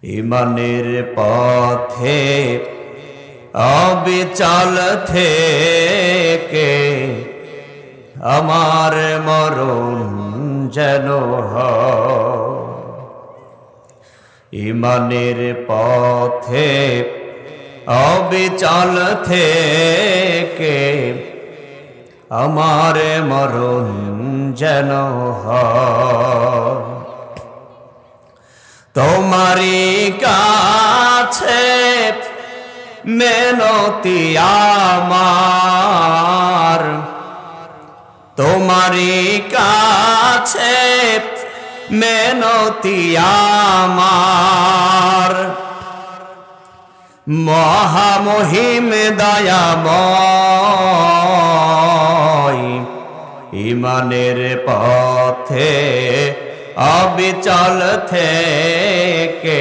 ইমানের পথে অবিচল থেকে আমার মরণ যেন হয়। ইমানের পথে অবিচল থেকে আমার মরণ যেন হয়। তোমারি কাছে মিনতি আমার, তোমারি কাছে মিনতি আমার, মহামহিম দয়াময় ইমানের পথে অবিচল থেকে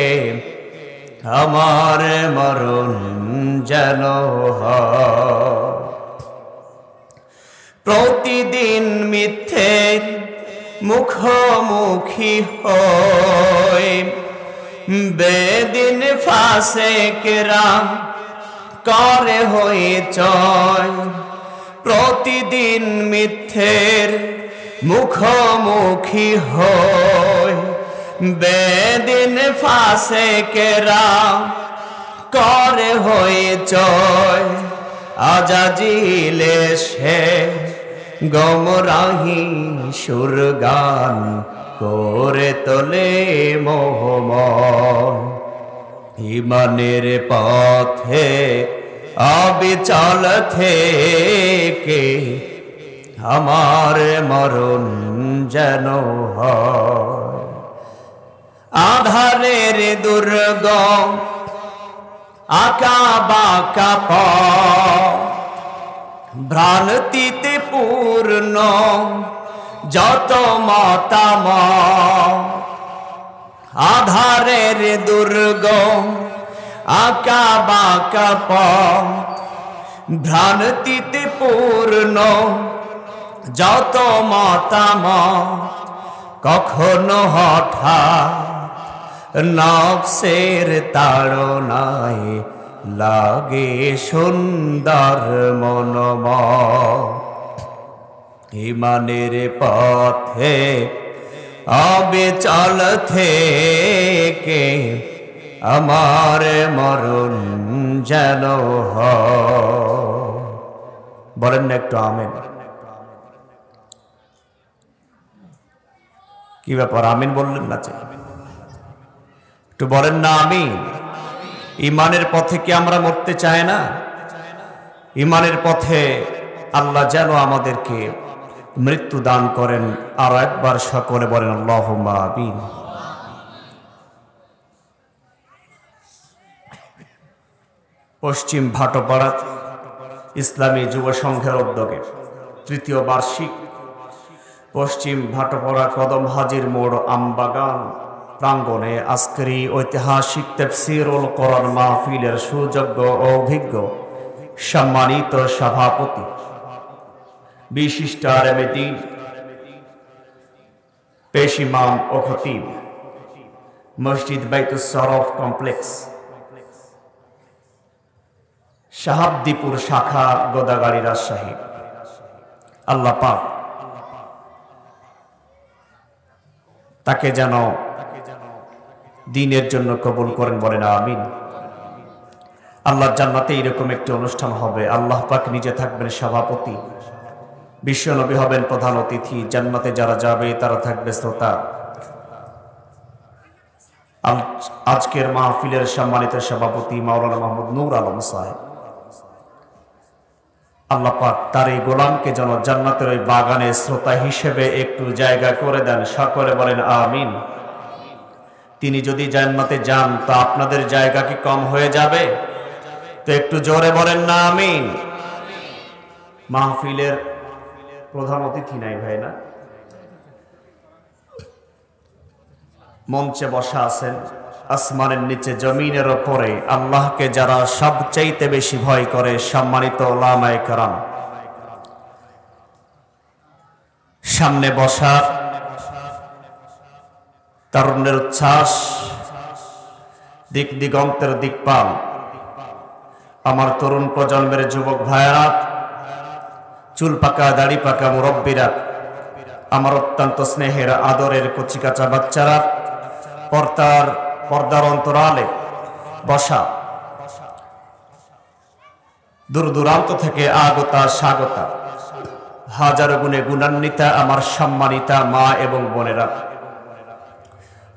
আমার মরণ যেন হয়। প্রতিদিন মিথ্যের মুখোমুখি হই, বেদিন ফাসেকরা করে হইচই। প্রতিদিন মিথ্যের মুখোমুখি হই, বেদিন ফাসেকরা করে হইচই। আজাজিলে সে গমরাহি সুরগান করে তোলে মোহময়। ইমানের পথে অবিচল থেকে আমার মরণ যেন হয়। আধারের দুর্গম আঁকা বাঁকা পথ, ভ্রান্তিতে পূর্ণ যত মতামত। আধারের দুর্গম আঁকা বাঁকা পথ, ভ্রান্তিতে পূর্ণ যত মতামত। কখনো হঠাৎ নফসের তাড়নায় লাগে সুন্দর মনোময়। ইমানের পথে অবিচল থেকে আমার মরণ যেন হয়। বলেন না একটু আমিন। কি ব্যাপার, আমিন বললেন না? একটু বলেন না আমিন। ইমানের পথে কি আমরা মরতে চাই না? ইমানের পথে আল্লাহ যেন আমাদেরকে মৃত্যু দান করেন। আর একবার সকলে বলেন আল্লাহুম্মা আমিন। পশ্চিম ভাটপাড়া ইসলামী যুব সংঘের উদ্যোগে তৃতীয় বার্ষিক পশ্চিম ভাটপাড়া কদম হাজির মোড় আমবাগান প্রাঙ্গণে আজকের এই ঐতিহাসিক তাফসীরুল কোরআন মাহফিলের সুযোগ্য ও অভিজ্ঞ সম্মানিত সভাপতি, বিশিষ্ট আলেমে দ্বীন, পেশ ইমাম ও খতিব, মসজিদ বাইতুস শরফ কমপ্লেক্স, শাহাবদীপুর শাখা, গোদাগাড়ি, রাজশাহী। আল্লাহ পাক তাকে যেন দ্বীনের জন্য কবুল করেন, বলেন আমিন। আল্লাহর জান্নাতে এরকম একটি অনুষ্ঠান হবে। আল্লাহ পাক নিজে থাকবেন সভাপতি, বিশ্ব নবী হবেন প্রধান অতিথি, জান্নাতে যারা যাবে তারা থাকবে শ্রোতা। আজকের মাহফিলের সম্মানিত সভাপতি মাওলানা মাহমুদ নূর আলম সাহেব, আল্লাহ পাক তার এই গোলামকে যেন জান্নাতের ওই বাগানে শ্রোতা হিসেবে একটু জায়গা করে দেন। সকলে বলেন আমিন। তিনি যদি জান্নাতে যান তো আপনাদের জায়গা কি কম হয়ে যাবে? তো একটু জোরে বলেন না আমিন। মাহফিলের প্রধান অতিথি নাই ভাই না, মঞ্চে বসা আছেন। আসমানের নিচে জমিনের ওপরে আল্লাহকে যারা সবচাইতে বেশি ভয় করে, সম্মানিত উলামায়ে কেরাম, সামনে বসা তারুণ্যের উচ্ছ্বাস, দিক দিগন্তের দিকপাল আমার তরুণ প্রজন্মের যুবক ভাইয়েরা, চুল পাকা দাড়ি পাকা মুরব্বীরা, আমার অত্যন্ত স্নেহের আদরের কচিকাচা বাচ্চারা, পর্দার অন্তরালে বসা, দূর দূরান্ত থেকে আগতা স্বাগতা, হাজার গুণে গুণান্বিতা আমার সম্মানিতা মা এবং বোনেরা,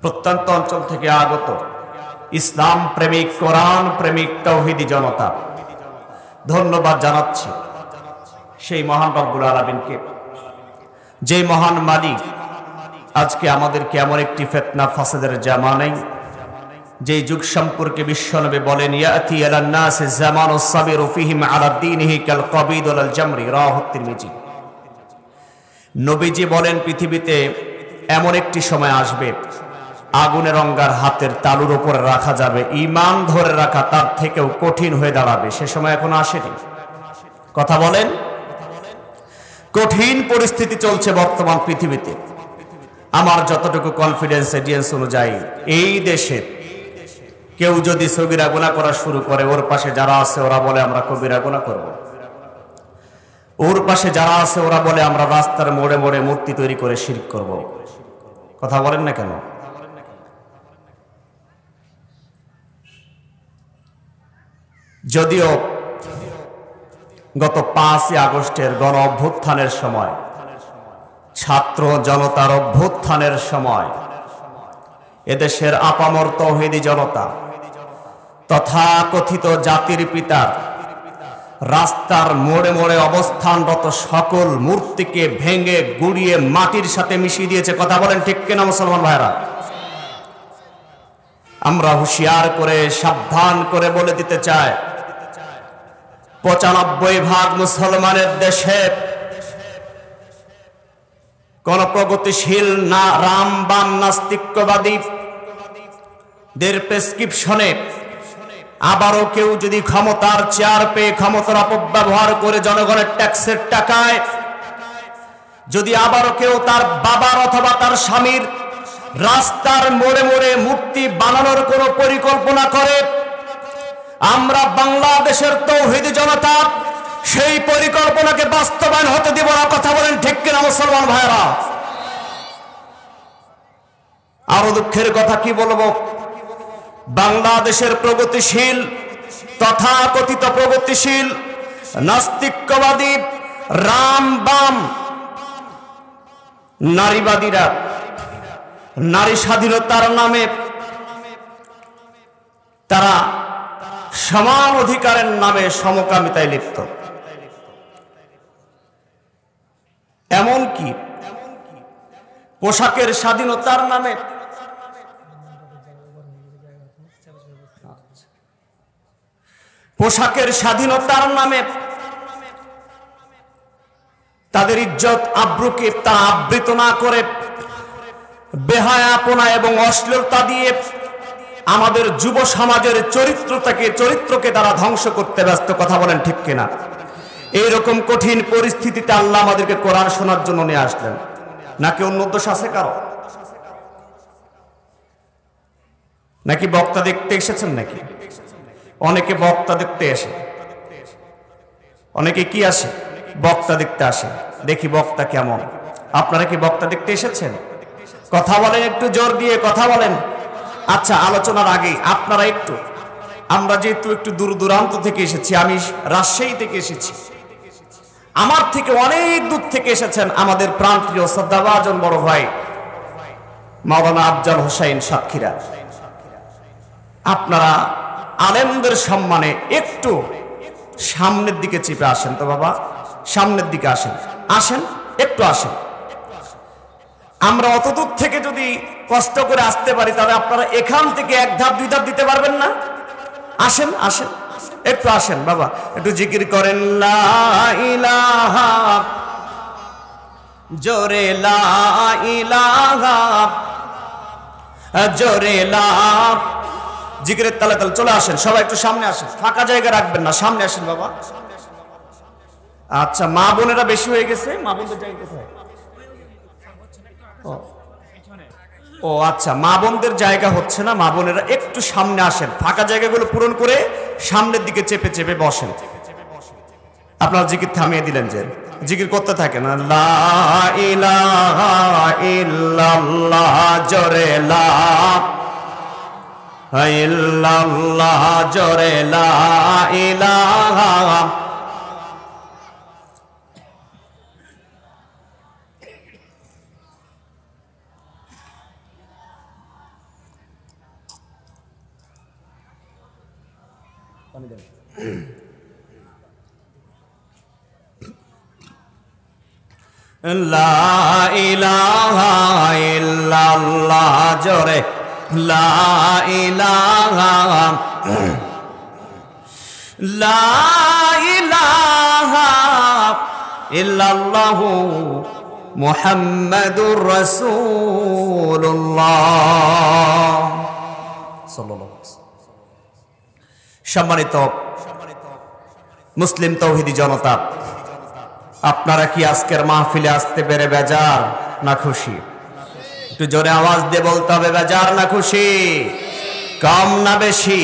প্রত্যন্ত অঞ্চল থেকে আগত ইসলাম প্রেমিক, কোরআন প্রেমিক তাওহীদি জনতা, ধন্যবাদ জানাচ্ছি সেই মহান রব্বুল আলামিনকে, যে মহান মালিক আজকে আমাদেরকে এমন একটি ফিতনা ফাসাদের জামানায়, যে যুগ সম্পর্কে বিশ্বনবী বলেন ইয়াতি আলান নাস জামানু সাবিরু ফিহিম আলা দীনিহি কাল কবিদ আল জামরি, রাওয়াহু তিরমিজি। নবীজি বলেন পৃথিবীতে এমন একটি সময় আসবে আগুনের অঙ্গার হাতের তালুর উপরে রাখা যাবে, ঈমান ধরে রাখা তার থেকেও কঠিন হয়ে দাঁড়াবে। সে সময় এখনো আসেনি। কথা বলেন, কঠিন পরিস্থিতি চলছে বর্তমান পৃথিবীতে। আমার যতটুকু কনফিডেন্স এডিয়েন্স অনুযায়ী এই দেশে কেউ যদি সগীরা গুনাহ করা শুরু করে, ওর পাশে যারা আছে ওরা বলে আমরা কবিরা গুনাহ করব। ওর পাশে যারা আছে ওরা বলে আমরা রাস্তার মোড়ে মোড়ে মূর্তি তৈরি করে শিরক করব। কথা বলেন না কেন? যদিও গত 5ই আগস্টের গণ অভ্যুত্থানের সময়, ছাত্র জনতার অভ্যুত্থানের সময় এদেশের আপামর তাওহীদি জনতা তথাকথিত জাতির পিতার রাস্তার মোড়ে মোড়ে অবস্থানরত সকল মূর্তিকে ভেঙে গুড়িয়ে মাটির সাথে মিশিয়ে দিয়েছে। কথা বলেন ঠিক কিনা মুসলমান ভাইরা? আমরা হুঁশিয়ার করে সাবধান করে বলে দিতে চাই, 95% মুসলমানের দেশে কোন প্রগতিশীল না রাম বাম নাস্তিক্যবাদী দের প্রেসক্রিপশনে আবারও কেউ যদি ক্ষমতার চেয়ার পেয়ে ক্ষমতার অপব্যবহার করে জনগণের ট্যাক্সের টাকায় যদি আবারও কেউ তার বাবার অথবা তার স্বামীর রাস্তার মোড়ে মোড়ে মূর্তি বানানোর কোনো পরিকল্পনা করে, আমরা বাংলাদেশের তাওহীদি জনতা সেই পরিকল্পনাকে বাস্তবায়ন হতে দিব না। কথা বলেন ঠিক কিনা মুসলমান ভাইরা? আরো দুঃখের কথা কি বলবো, বাংলাদেশের প্রগতিশীল তথাকথিত প্রগতিশীল নাস্তিক্যবাদী রাম বাম নারীবাদীরা নারী স্বাধীনতার নামে তারা সমান অধিকারের নামে সমকামিতায় লিপ্ত। এমনকি পোশাকের স্বাধীনতার নামে তাদের ইজ্জত আব্রুকে তা আবৃত না করে বেহায়াপনা এবং অশ্লীলতা দিয়ে আমাদের যুব সমাজের চরিত্রকে তারা ধ্বংস করতে ব্যস্ত। কথা বলেন ঠিক কিনা? এইরকম কঠিন পরিস্থিতিতে আল্লাহ আমাদেরকে কোরআন শোনার জন্য নিয়ে আসলেন, নাকি অন্য উদ্দেশ্য আছে কারো? নাকি বক্তা দেখতে এসেছেন? নাকি অনেকে বক্তা দেখতে আসে, অনেকে কি আসে? বক্তা দেখতে আসে। দেখি বক্তা কেমন। আপনারা কি বক্তা দেখতে এসেছেন? কথা বলেন, একটু জোর দিয়ে কথা বলেন। আচ্ছা, আলোচনার আগে আপনারা একটু, আমরা যেহেতু একটু দূর দূরান্ত থেকে এসেছি, আমি রাজশাহী থেকে এসেছি, আমার থেকে অনেক দূর থেকে এসেছেন আমাদের প্রাণপ্রিয় শ্রদ্ধাভাজন বড় ভাই মাওলানা আফজাল হোসাইন সাতক্ষীরা। আপনারা আলেমদের সম্মানে একটু সামনের দিকে চেপে আসেন তো বাবা, সামনের দিকে আসেন, আসেন একটু আসেন। আমরা অত দূর থেকে যদি কষ্ট করে আসতে পারি, তাহলে আপনারা এখান থেকে 1 ধাপ 2 ধাপ দিতে পারবেন না? আসেন আসেন, একটু আসেন বাবা, একটু জিকির করেন লা ইলাহা, জোরে লা ইলাহা, জোরে লা। জিকিরের তালে তালে চলে আসেন সবাই, একটু সামনে আসেন, ফাঁকা জায়গা রাখবেন না, সামনে আসেন বাবা। আচ্ছা, মা বোনেরা বেশি হয়ে গেছে, মা বোনদের জায়গা কোথায়? ও আচ্ছা, মা বোনদের জায়গা হচ্ছে না, মা বোনেরা একটু সামনে আসেন, ফাঁকা জায়গাগুলো পূরণ করে সামনের দিকে চেপে চেপে বসেন। আপনার জিকির থামিয়ে দিলেন, যে জিকির করতে থাকেন, লা ইলাহা ইল্লাল্লাহ, জোরে লা ইল্লাল্লাহ, জোরে লা ইলাহা। লা ইলাহা ইল্লাল্লাহ, জোরে লা ইলাহা, লা ইলাহা ইল্লাল্লাহু মুহাম্মাদুর রাসূলুল্লাহ সাল্লাল্লাহু আলাইহি ওয়াসাল্লাম। সম্মানিত মুসলিম তৌহিদি জনতা, আপনারা কি আজকের মাহফিলে আসতে পেরে বেজার না খুশি? একটু জোরে আওয়াজ দিয়ে বলতে হবে, বেজার না খুশি? কম না বেশি?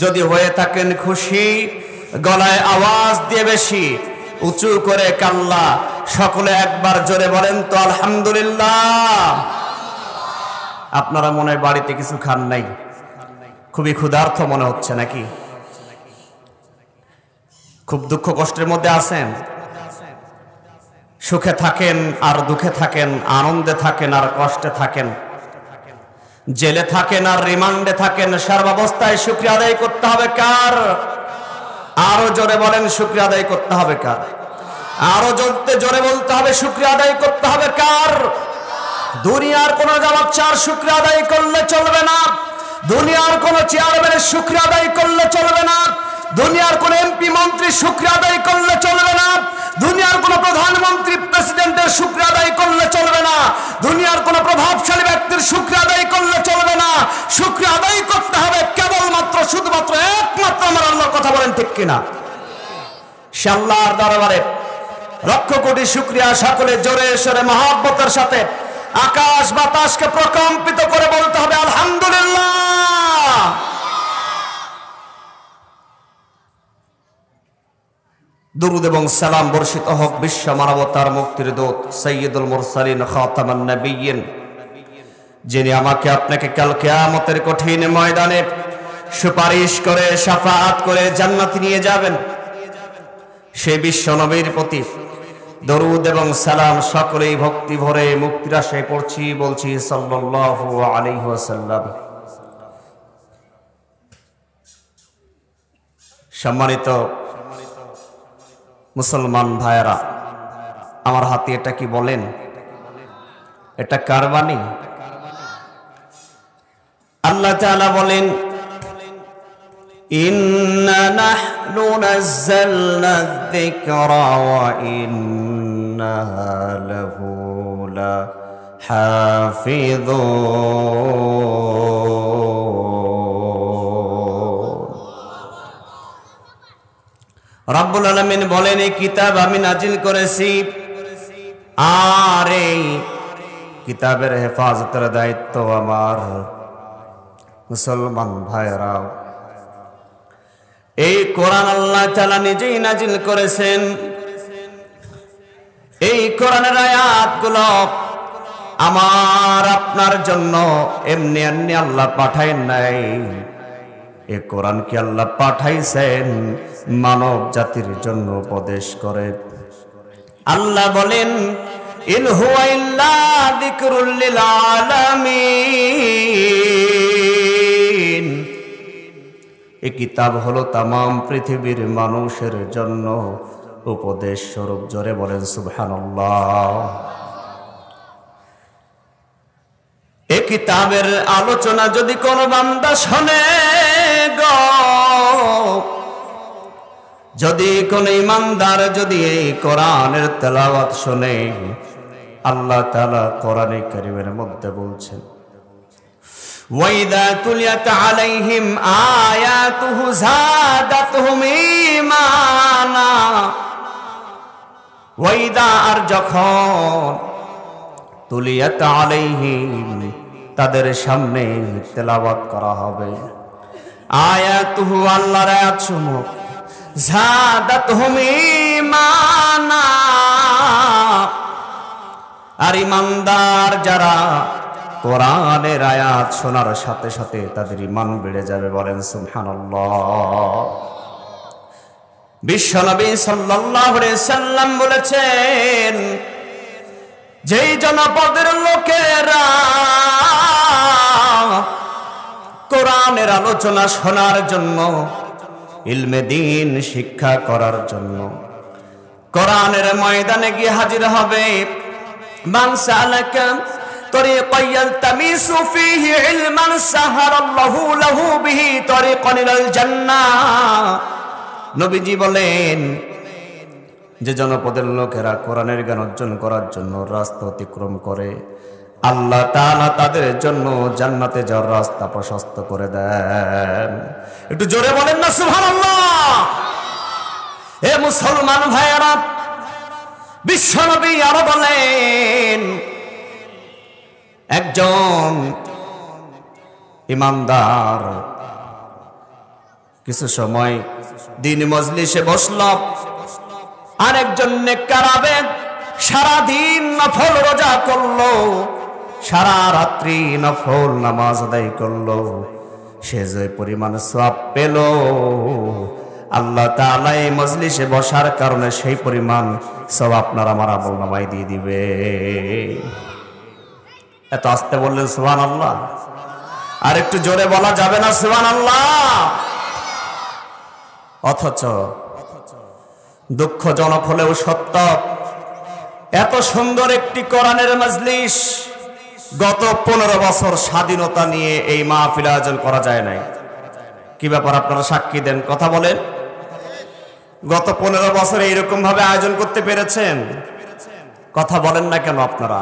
যদি হয়ে থাকেন খুশি, গলায় আওয়াজ দিয়ে বেশি উঁচু করে কাল্লা সকলে একবার জোরে বলেন তো আলহামদুলিল্লাহ। আপনারা মনে হয় বাড়িতে কিছু খান নাই, খুবই ক্ষুধার্ত মনে হচ্ছে নাকি? খুব দুঃখ কষ্টের মধ্যে আছেন? সুখে থাকেন আর দুঃখে থাকেন, আনন্দে থাকেন আর কষ্টে থাকেন, জেলে থাকেন আর রিমান্ডে থাকেন, সর্বাবস্থায় শুকরিয়া আদায় করতে হবে কার? আরো জোরে বলেন, শুকরিয়া আদায় করতে হবে কার? আরো জোরে বলতে হবে, শুকরিয়া আদায় করতে হবে কার? দুনিয়ার কোন জবাবচার শুকরিয়া আদায় করলে চলবে না, দুনিয়ার কোন চেয়ারম্যানের শুকরিয়া আদায় করলে চলবে না, দুনিয়ার কোন এমপি মন্ত্রী শুকরিয়া আদায় করলে চলবে না, দুনিয়ার কোন প্রধানমন্ত্রী প্রেসিডেন্টের শুকরিয়া আদায় করলে চলবে না, দুনিয়ার কোন প্রভাবশালী ব্যক্তির শুকরিয়া আদায় করলে চলবে না। শুকরিয়া আদায় করতে হবে কেবলমাত্র শুধুমাত্র একমাত্র আমার আল্লাহর। কথা বলেন ঠিক কিনা? সে আল্লাহর দরবারে লক্ষ কোটি শুকরিয়া। সকলে জোরে সরে মহব্বতের সাথে আকাশ বাতাসকে প্রকম্পিত করে বলতে হবে আলহামদুলিল্লাহ। দুরুদ এবং সালাম বর্ষিত হোক বিশ্ব মানবতার মুক্তির দূত সাইয়্যিদুল মুরসালিন খাতামান নবিয়্যিন, যিনি আমাকে আপনাকে কাল কিয়ামতের কঠিন ময়দানে সুপারিশ করে শাফাআত করে জান্নাতে নিয়ে যাবেন। সেই বিশ্ব নবীর প্রতি দরুদ এবং সালাম সকলেই ভক্তি ভরে মুক্তির আশায় পড়ছি, বলছি সাল্লাল্লাহু আলাইহি ওয়াসাল্লাম। সম্মানিত মুসলমান ভাইয়েরা, আমার হাতে এটা কি বলেন? এটা কার বাণী? আল্লাহ তাআলা বলেন, ইন্না নাহনু নাযালনা যিকরা ওয়া ইন্না লাহু লাহাফিযুন। রব্বুল আলামিন বলেন, এই কিতাব আমি নাজিল করেছি, আর এই কিতাবের হেফাজতের দায়িত্ব আমার। মুসলমান ভাইরা, এই কোরআন আল্লাহ তাআলা নিজেই নাজিল করেছেন। এই কোরআনের আয়াতগুলো আমার আপনার জন্য এমনি এমনি আল্লাহ পাঠায়েন নাই। এই কোরআনকে আল্লাহ পাঠাইছেন মানব জাতির জন্য উপদেশ করে। আল্লাহ বলেন, ইন হুয়া ইল্লা যিকরুল লিল আলামিন। এই কিতাব হলো তামাম পৃথিবীর মানুষের জন্য উপদেশ স্বরূপ। জোরে বলেন সুবহানাল্লাহ। এই কিতাবের আলোচনা যদি কোনো বান্দা শোনে গো, যদি কোন ইমানদার যদি এই কোরআনের তেলাওয়াত শুনে, আল্লাহ তাআলা কোরআনে কারীমের মধ্যে বলছেন, ওয়াইদা তুলিয়াত আলাইহিম আয়াতুহু যাদাতহুম ঈমানা। ওয়াইদা আর যখন তুলিয়াত আলাইহিম তাদের সামনে তেলাওয়াত করা হবে। আয়াতুহু আল্লাহর আয়াতসমূহ যাদাতহুম ঈমানা, আর ঈমানদার যারা কোরআনের আয়াত শোনার সাথে সাথে তাদের ঈমান বেড়ে যাবে। বলেন সুবহানাল্লাহ। বিশ্বনবী সাল্লাল্লাহু আলাইহি সাল্লাম বলেছেন, যেই জনপদের লোকেরা কোরআনের আলোচনা শোনার জন্য, ইলমে দ্বীন শিক্ষা করার জন্য কোরআনের ময়দানে গিয়ে হাজির হবে, মান সালাকা তরিকান ইয়ালতামিসু ফীহি ইলমান সাহারাল্লাহু লাহু বিহি তরিকান ইলাল জান্নাহ। নবীজি বলেন, যে জনপদের লোকেরা কোরআনের জ্ঞান অর্জন করার জন্য রাস্তা অতিক্রম করে, আল্লাহ তাআলা তাদের জন্য জান্নাতে যাওয়ার রাস্তা প্রশস্ত করে দেন। একটু জোরে বলেন না সুবহানাল্লাহ। হে মুসলমান ভাইয়েরা, বিশ্বনবী আরো বলেন, একজন ঈমানদার কিছু সময় দিন মজলিসে বসল, আর একজন নেককার আবেদ সারাদিন নফল রোজা করলো, সারা রাত্রি নফল নামাজ আদায় করলো, সে যে পরিমাণ সওয়াব পেল, আল্লাহ তাআলা এই মজলিসে বসার কারণে সেই পরিমাণ সওয়াব আপনার আমার আমলনামায় দিয়ে দিবে। এত আস্তে বললেন সুবহানাল্লাহ, আর একটু জোরে বলা যাবে না সুবহানাল্লাহ? অথচ দুঃখজনক হলেও সত্য, এত সুন্দর একটি কোরআনের মজলিস গত 15 বছর স্বাধীনতা নিয়ে এই মাহফিল আয়োজন করা যায় নাই। কি ব্যাপার, আপনারা সাক্ষী দেন, কথা বলেন। গত 15 বছর এইরকম ভাবে আয়োজন করতে পেরেছেন? কথা বলেন না কেন আপনারা?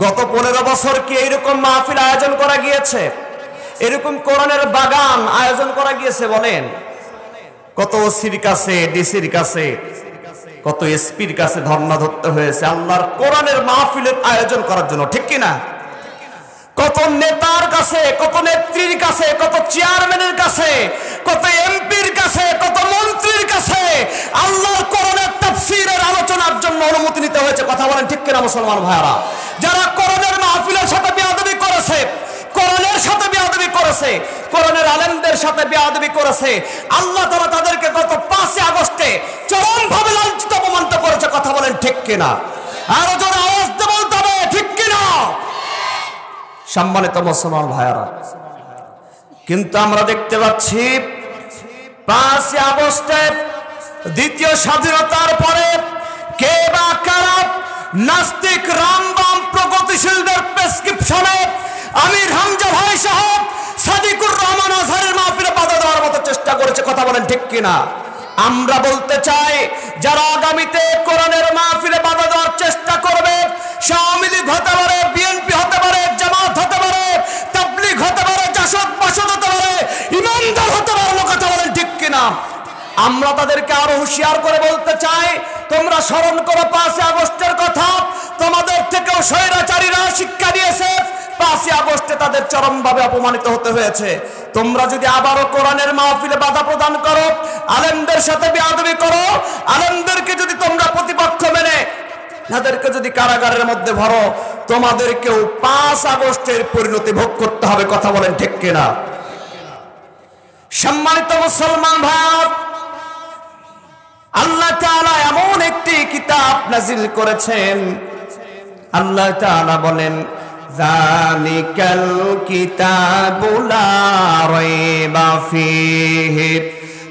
গত 15 বছর কি এইরকম মাহফিল আয়োজন করা গিয়েছে? এরকম কোরআনের বাগান আয়োজন করা গিয়েছে? বলেন। কত ওসির কাছে, ডিসির কাছে, কত এসপির কাছে ধর্ণা ধরতে হয়েছে আল্লাহর কোরআনের মাহফিলের আয়োজন করার জন্য, ঠিক কিনা? কত নেতার কাছে, কত নেত্রীর কাছে, কত চেয়ারম্যানের কাছে, কত এমপির কাছে, কত মন্ত্রীর কাছে আল্লাহর কোরআনের তাফসীরের আলোচনার জন্য অনুমতি নিতে হয়েছে। কথা বলেন ঠিক কিনা মুসলমান ভাইরা? যারা কোরআনের মাহফিলের সাথে বেয়াদবি করেছে, কোরআনের সাথে বেয়াদবি করেছে, কোরআনের আলেমদের সাথে বেয়াদবি করেছে, আল্লাহ তাআলা তাদেরকে গত 5 আগস্টে চরমভাবে লাঞ্ছিত অপমানিত করেছে। কথা বলেন ঠিক কিনা? আরো জোরে আওয়াজ দিয়ে বলতে হবে, ঠিক কিনা? সম্মানিত মুসলমান ভাইরা, কিন্তু আমরা দেখতে পাচ্ছি 5 আগস্টে দ্বিতীয় স্বাধীনতার পরে কে বা কারা নাস্তিক রামবাম প্রগতিশীলদের প্রেসক্রিপশনে আমির হামজা ভাই সাহেব সাদিকুর রহমান আজহারের মাহফিলে বাধা দেওয়ার মতো চেষ্টা করেছে। কথা বলেন ঠিক কিনা? আমরা বলতে চাই, যারা আগামীতে কোরআনের মাহফিলে বাধা দেওয়ার চেষ্টা করবে, সে আওয়ামী লীগ হতে পারে, বিএনপি হতে পারে, জামাত হতে পারে, তাবলীগ হতে পারে, জাসদ বাসদ হতে পারে, ইমানদার হতে পারে। কথা বলেন ঠিক কিনা? আমরা তাদেরকে আরো হুঁশিয়ার করে বলতে চাই, তোমরা স্মরণ করো 5 আগস্টের কথা। তোমাদের থেকেও স্বৈরাচারীরা শিক্ষা দিয়েছে, 5 আগস্টে তাদের চরমভাবে অপমানিত হতে হয়েছে। তোমরা যদি আবারও কোরআনের মাহফিলে বাধা প্রদান করো, আলেমদের সাথে বেয়াদবি করো, আলেমদেরকে যদি তোমরা প্রতিপক্ষ মেনে তাদেরকে যদি কারাগারের মধ্যে ভরো, তোমাদেরকেও 5 আগস্টের পরিণতি ভোগ করতে হবে। কথা বলেন ঠিক কিনা? সম্মানিত মুসলমান ভাই, আল্লাহ তাআলা এমন একটি কিতাব নাজিল করেছেন, আল্লাহ তাআলা বলেন, যালিকাল কিতাবু লা রাইবা ফীহি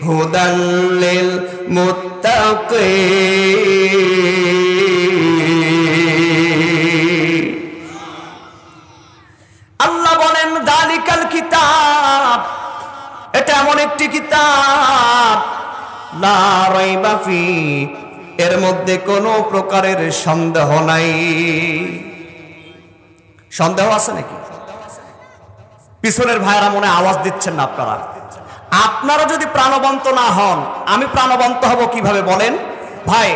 হুদাল লিল মুত্তাকিন। আল্লাহ বলেন, যালিকাল কিতাব, এটা এমন একটি কিতাব, লা রাইবা ফীহি, এর মধ্যে কোনো প্রকারের সন্দেহ নাই। সন্দেহ আছে নাকি? পিছনের ভাইরা মনে আওয়াজ দিচ্ছেন না আপনারা? আপনারা যদি প্রাণবন্ত না হন, আমি প্রাণবন্ত হব কিভাবে বলেন? ভাই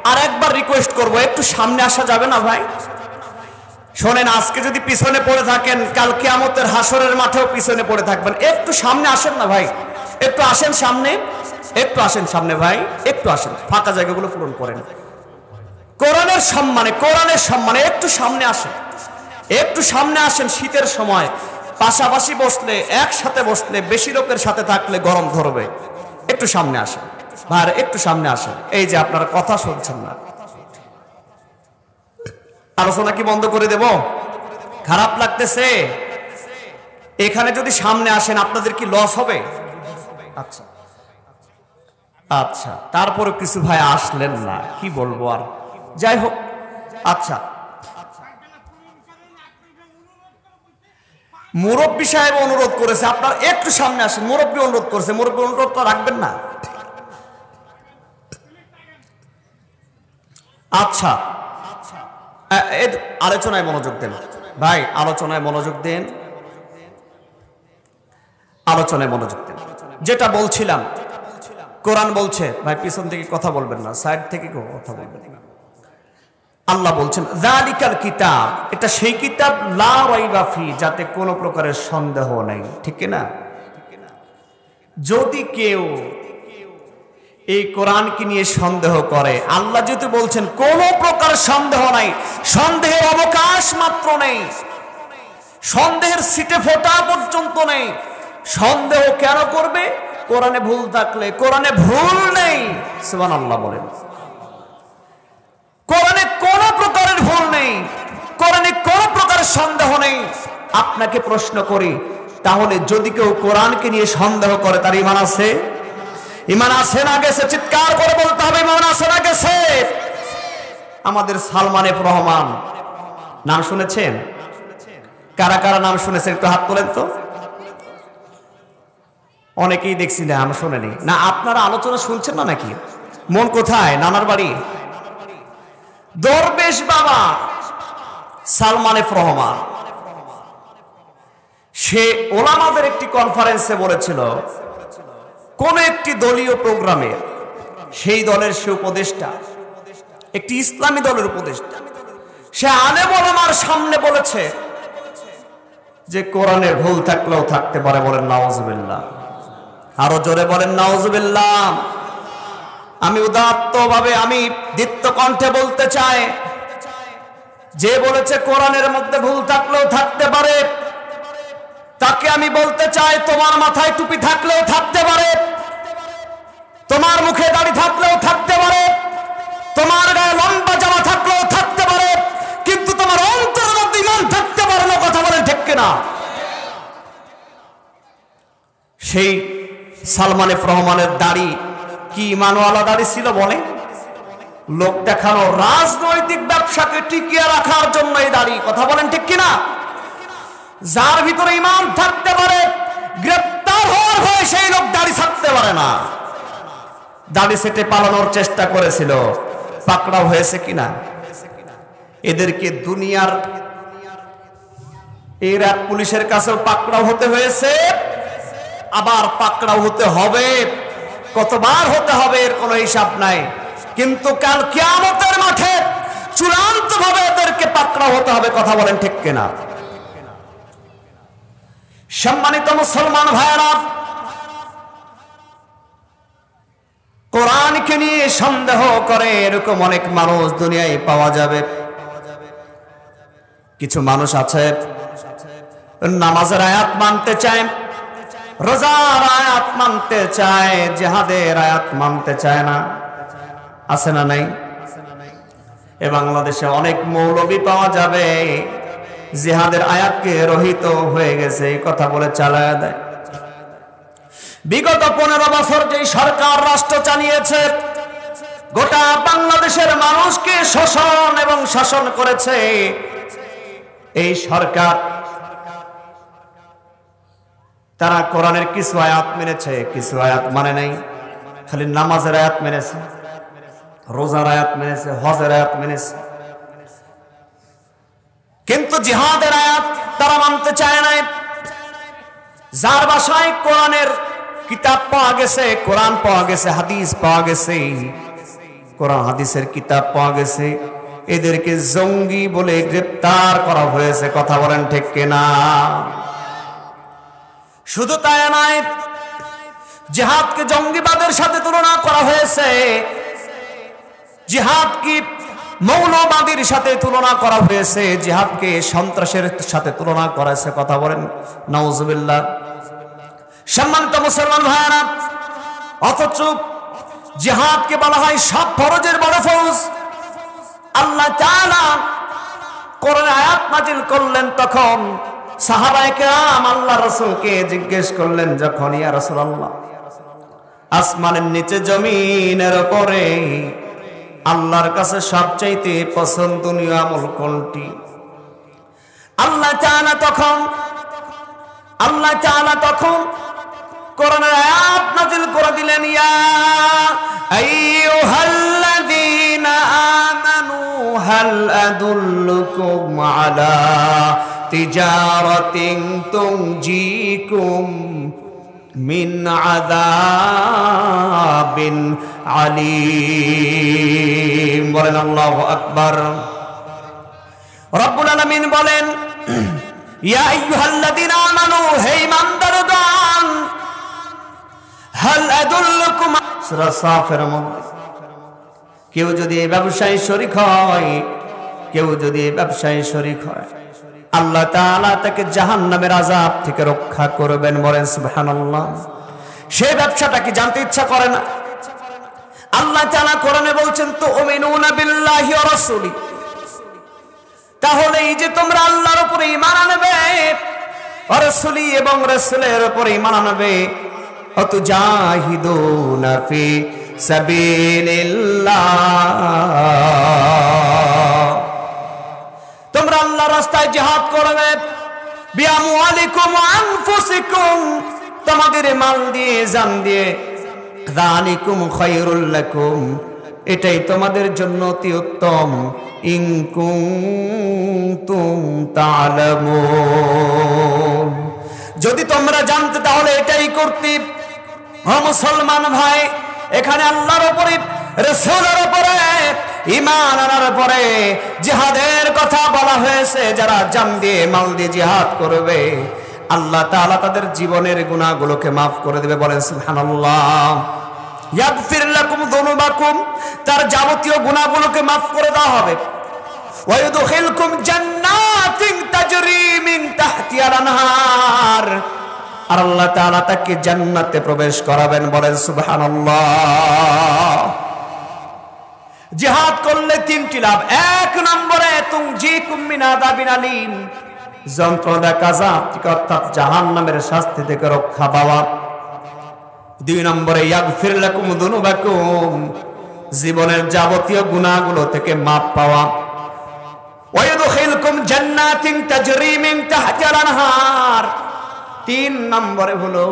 আর একবার রিকোয়েস্ট করব, একটু সামনে আসা যাবে না ভাই? শোনেন, আজকে যদি পিছনে পড়ে থাকেন, কাল কিয়ামতের হাসরের মাঠেও পিছনে পড়ে থাকবেন। একটু সামনে আসেন না ভাই, একটু আসেন সামনে, একটু আসেন সামনে ভাই, একটু আসেন, ফাঁকা জায়গাগুলো পূরণ করেন। কোরআনের সম্মানে, কোরআনের সম্মানে একটু সামনে আসেন, একটু সামনে আসেন। শীতের সময় পাশাপাশি বসলে, একসাথে বসলে, বেশি লোকের সাথে থাকলে গরম ধরবে। একটু সামনে আসেন ভাই, একটু সামনে আসেন। এই যে আপনারা কথা শুনছেন না, আলোচনা কি বন্ধ করে দেব? খারাপ লাগতেছে? এখানে যদি সামনে আসেন আপনাদের কি লস হবে? আচ্ছা আচ্ছা, তারপরে কিছু ভাই আসলেন না, কি বলবো আর, যাই হোক। আচ্ছা, মুরব্বী সাহেব অনুরোধ করেছে, আপনার একটু সামনে আসেন। মুরব্বী অনুরোধ করেছে, মুরব্বী অনুরোধটা রাখবেন না? আচ্ছা, আলোচনায় মনোযোগ দেন ভাই, আলোচনায় মনোযোগ দেন, আলোচনায় মনোযোগ দেন। যেটা বলছিলাম, কোরআন বলছে, ভাই পিছন থেকে কথা বলবেন না, সাইড থেকে কথা বলবেন না। আল্লাহ বলছেন যালিকাল কিতাব, এটা সেই কিতাব লা রাইবা ফি, যাতে কোনো প্রকারের সন্দেহ নেই, ঠিক না? যদি কেউ এই কোরআনকে নিয়ে সন্দেহ করে, আল্লাহ যেহেতু বলছেন কোনো প্রকার সন্দেহ নাই, সন্দেহের অবকাশ মাত্র নেই, সন্দেহের সিটে ফোটা পর্যন্ত নেই। সন্দেহ কেন করবে? কোরআনে ভুল থাকলে, কোরআনে ভুল নেই, সুবহানাল্লাহ বলেন। কোরআনে কোনো প্রকারের ভুল নেই, কোরআনে কোনো প্রকারের সন্দেহ নেই। আপনাকে প্রশ্ন করি, তাহলে যদি কেউ কোরআনকে নিয়ে সন্দেহ করে, তার ঈমান আছে? ঈমান আছে না গেছে? চিৎকার করে বলতে হবে, ঈমান আছে না গেছে? আমাদের সালমান এফ রহমান নাম শুনেছেন? কারা কারা নাম শুনেছেন একটু হাত তোলেন তো। অনেকেই দেখছি নাম শুনেনি। না, আপনারা আলোচনা শুনছেন না নাকি? মন কোথায়? নানার বাড়ি? দরবেশ বাবা সালমান এফ রহমান, সে ওলামাদের একটি কনফারেন্সে বলেছিল, কোন একটি দলীয় প্রোগ্রামে, সেই দলের সে উপদেষ্টা, একটি ইসলামী দলের উপদেষ্টা, সে আলেম ওলামার সামনে বলেছে যে কোরআনের ভুল থাকলেও থাকতে পারে। বলেন নাউজুবিল্লাহ, আরো জোরে বলেন নাউজুবিল্লাহ। আমি উদাত্তভাবে, আমি দীপ্ত কণ্ঠে বলতে চাই, যে বলেছে কোরআনের মধ্যে ভুল থাকলেও থাকতে পারে, তাকে আমি বলতে চাই, তোমার মাথায় টুপি থাকলেও থাকতে পারে, তোমার মুখে দাড়ি থাকলেও থাকতে পারে, তোমার গায়ে লম্বা জামা থাকলেও থাকতে পারে, কিন্তু তোমার অন্তরের মধ্যে ঈমান থাকতে পারে না। কথা বলেন ঠিক কিনা? সেই সালমান এফ রহমানের দাড়ি কি ঈমানওয়ালা দাড়ি ছিল বলে? লোক দেখানো, রাজনৈতিক ব্যবসাকে টিকিয়ে রাখার জন্য এই দাড়ি। কথা বলেন ঠিক কিনা? যার ভিতরে ঈমান থাকতে পারে, গ্রেফতার হওয়ার ভয়ে সেই লোক দাড়ি ছাড়তে পারে না। দাড়ি সেটে পালানোর চেষ্টা করেছিল, পাকড়াও হয়েছে কিনা? এদেরকে দুনিয়ার এই র্যাব পুলিশের কাছেও পাকড়াও হতে হয়েছে, আবার পাকড়াও হতে হবে। কতবার হতে হবে এর কোনো হিসাব নাই, কিন্তু কাল কিয়ামতের মাঠে চূড়ান্ত ভাবে এদেরকে পাকড়াও হতে হবে। কথা বলেন ঠিক কিনা? সম্মানিত মুসলমান ভাইরা, কোরআনকে নিয়ে সন্দেহ করে এরকম অনেক মানুষ দুনিয়ায় পাওয়া যাবে। কিছু মানুষ আছে নামাজের আয়াত মানতে চায়, রোজার আয়াত মানতে চায়, জিহাদের আয়াত মানতে চায় না। আছে না নাই? এ বাংলাদেশে অনেক মৌলবী পাওয়া যাবে, জিহাদের আয়াতকে রহিত হয়ে গেছে এই কথা বলে চালায় দেয়। বিগত 15 বছর যেই সরকার রাষ্ট্র চালিয়েছে, গোটা বাংলাদেশের মানুষকে শোষণ এবং শাসন করেছে এই সরকার। তারা কোরআনের কিছু আয়াত মেনেছে, কিছু আয়াত মানে নাই। খালি নামাজের আয়াত মেনেছে, রোজার আয়াত মেনেছে, হজের আয়াত মেনেছে, কিন্তু জিহাদের আয়াত তারা মানতে চায় না। যার বাসায় কোরআনের কিতাব পাওয়া গেছে, কোরআন পাওয়া গেছে, হাদিস পাওয়া গেছে, কোরআন হাদিসের কিতাব পাওয়া গেছে, এদেরকে জঙ্গি বলে গ্রেফতার করা হয়েছে। কথা বলেন ঠিক কিনা? শুধু তাই নয়, জিহাদকে জঙ্গিবাদের সাথে তুলনা করা হয়েছে, জিহাদকে মৌলবাদীর সাথে তুলনা করা হয়েছে, জিহাদকে সন্ত্রাসের সাথে তুলনা করা হয়েছে। কথা বলেন নাউজুবিল্লাহ। সম্মানিত মুসলমান ভাইরা, অথচ জিহাদকে বলা হয় সব ফরজের বড় ফরজ। আল্লাহ তাআলা কোরআনে আয়াত নাযিল করলেন, তখন সাহাবায়ে কেরাম আল্লাহ রাসূলকে জিজ্ঞেস করলেন, যখন ইয়া রাসূলুল্লাহ, আসমানের নিচে জমিনের উপরে আল্লাহর কাছে সবচাইতে পছন্দনীয় আমল কোনটি? আল্লাহ তাআলা তখন কোরআনের আয়াত নাযিল করে দিলেন, ইয়া আইয়ুহাল্লাযীনা আমানু হাল আদুল্লুকুম আলা তিজারাতিন তুনজিকুম মিন আযাবিন আলীম। বলেন আল্লাহু আকবার। রব্বুল আলামিন বলেন, ইয়া আইয়ুহাল্লাযীনা আমানু, হে ঈমানদারগণ, হাল আদুল্লুকুম, সূরা সাফের মধ্যে কেউ যদি এই ব্যবসায় শরীক হয়, আল্লাহ তাআলা তাকে জাহান্নামের আযাব থেকে রক্ষা করবেন। বলেন সুবহানাল্লাহ। সেই ব্যবসাটা কি জানতে ইচ্ছা করে না? আল্লাহ তাআলা কোরআনে বলছেন, তুমিনুনা বিল্লাহি ওয়া রাসূলি, তাহলে এই যে তোমরা আল্লাহর উপরে ঈমান আনবে, ওয়া রাসূলি এবং রাসূলের উপরে ঈমান আনবে, অতুজাহিদুনা ফি সাবিলিল্লাহ, তোমরা আল্লাহর রাস্তায় জিহাদ করবে, বিআমওয়ালিকুম ওয়া আনফুসিকুম, তোমাদের মাল দিয়ে জান দিয়ে, যালিকুম খায়রুল লাকুম, এটাই তোমাদের জন্য অতি উত্তম, ইন কুনতুম তা'লামুন, যদি তোমরা জানতে তাহলে এটাই করতে। ও মুসলমান ভাই, এখানে আল্লাহর উপরে, রাসূলের উপরে ঈমান আনার পরে জিহাদের কথা বলা হয়েছে। যারা জান দিয়ে মাল দিয়ে জিহাদ করবে, আল্লাহ তাআলা তাদের জীবনের গুনাহগুলোকে মাফ করে দেবে। বলেন সুবহানাল্লাহ। ইয়াগফির লাকুম যুনুবাকুম, তার যাবতীয় গুনাহগুলোকে মাফ করে দেওয়া হবে। ওয়া ইউদখিলকুম জান্নাতিন তাজরি মিন তাহতিহাল আনহার, আর আল্লাহ তাআলা তাকে জান্নাতে প্রবেশ করাবেন। বলেন সুবহানাল্লাহ। জিহাদ করলে তিনটি লাভ। এক নম্বরে তুনজিকুম মিন আযাবিন আলীম, যন্ত্রণাদায়ক আযাব থেকে অর্থাৎ জাহান্নামের শাস্তি থেকে রক্ষা পাওয়া। দুই নম্বরে ইয়াগফির লাকুম যুনুবাকুম, জীবনের যাবতীয় গুনাহগুলো থেকে মাফ পাওয়া। ওয়া ইউদখিলকুম জান্নাতিন তাজরি মিন তাহতিহাল আনহার, তিন নম্বরে হলো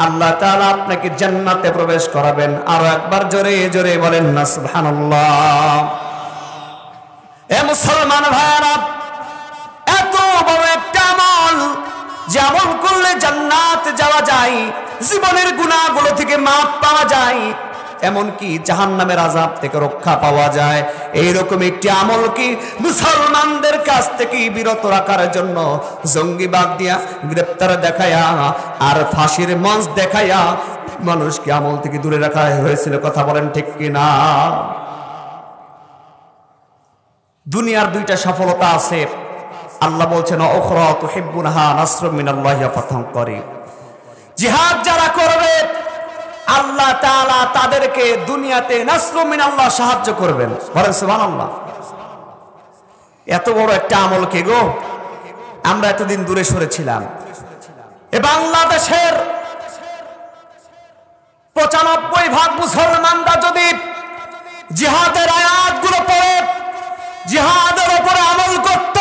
আল্লাহ তাআলা আপনাকে জান্নাতে প্রবেশ করাবেন। আরো একবার জোরে জোরে বলেন না সুবহানাল্লাহ। এ মুসলমান ভাইরা, এত বড় একটা আমল, যে আমল করলে জান্নাত যাওয়া যায়, জীবনের গুনাহগুলো থেকে মাফ পাওয়া যায়, এমনকি জাহান্নামের আযাব থেকে রক্ষা পাওয়া যায়, এইরকম একটি আমল কি মুসলমানদের কাছ থেকে বিরত রাখার জন্য জঙ্গিবাদ দিয়া, গ্রেপ্তার দেখায়া আর ফাঁসির মঞ্চ দেখায়া মানুষকে আমল থেকে দূরে রাখা হয়েছিল। কথা বলেন ঠিক কিনা? দুনিয়ার দুইটা সফলতা আছে। আল্লাহ বলছেন, উখরা তুহিব্বুনহা নাসরুম মিনাল্লাহি ওয়া ফাতহুন করিব, জিহাদ যারা করবে আল্লাহ তাআলা তাদেরকে দুনিয়াতে নাসরুম মিনাল্লাহ, সাহায্য করবেন। বলেন সুবহানাল্লাহ। এত বড় একটা আমল কে গো, আমরা এতদিন দূরে সরেছিলাম। এ বাংলাদেশের ৯৫% মুসলমানরা যদি জিহাদের আয়াতগুলো পড়ে, জিহাদের উপরে আমল করত,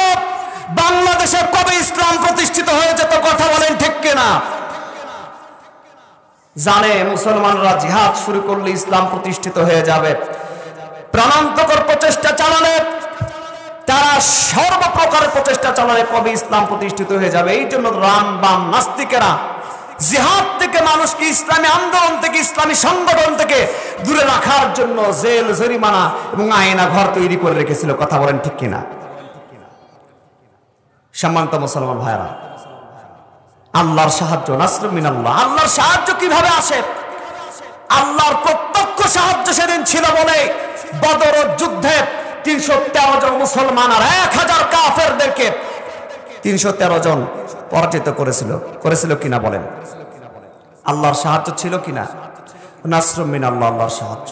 বাংলাদেশে কবে ইসলাম প্রতিষ্ঠিত হয়ে যেত? কথা বলেন ঠিক কিনা? জানে মুসলমানরা জিহাদ শুরু করলে ইসলাম প্রতিষ্ঠিত হয়ে যাবে। প্রাণান্তকর প্রচেষ্টা চালালে, তারা সর্বপ্রকার প্রচেষ্টা চালালে কবে ইসলাম প্রতিষ্ঠিত হয়ে যাবে। এই জন্য রাম বাম নাস্তিকেরা জিহাদ থেকে মানুষকে ইসলামী আন্দোলন থেকে ইসলামী সংগঠন থেকে দূরে রাখার জন্য জেল জরিমানা এবং আয়না ঘর তৈরি করে রেখেছিল। কথা বলেন ঠিক কিনা? সম্মানিত মুসলমান ভাইরা, আল্লাহর সাহায্য নাসরুম মিনাল্লাহ। আল্লাহর সাহায্য কিভাবে আসে? আল্লাহর প্রত্যক্ষ সাহায্য সেদিন ছিল বলে বদর যুদ্ধে 313 জন মুসলমান আর 1000 কাফেরদেরকে 313 জন পরাজিত করেছিল কিনা বলেন? আল্লাহর সাহায্য ছিল কিনা? নাসরুম মিনাল্লাহ, আল্লাহর সাহায্য।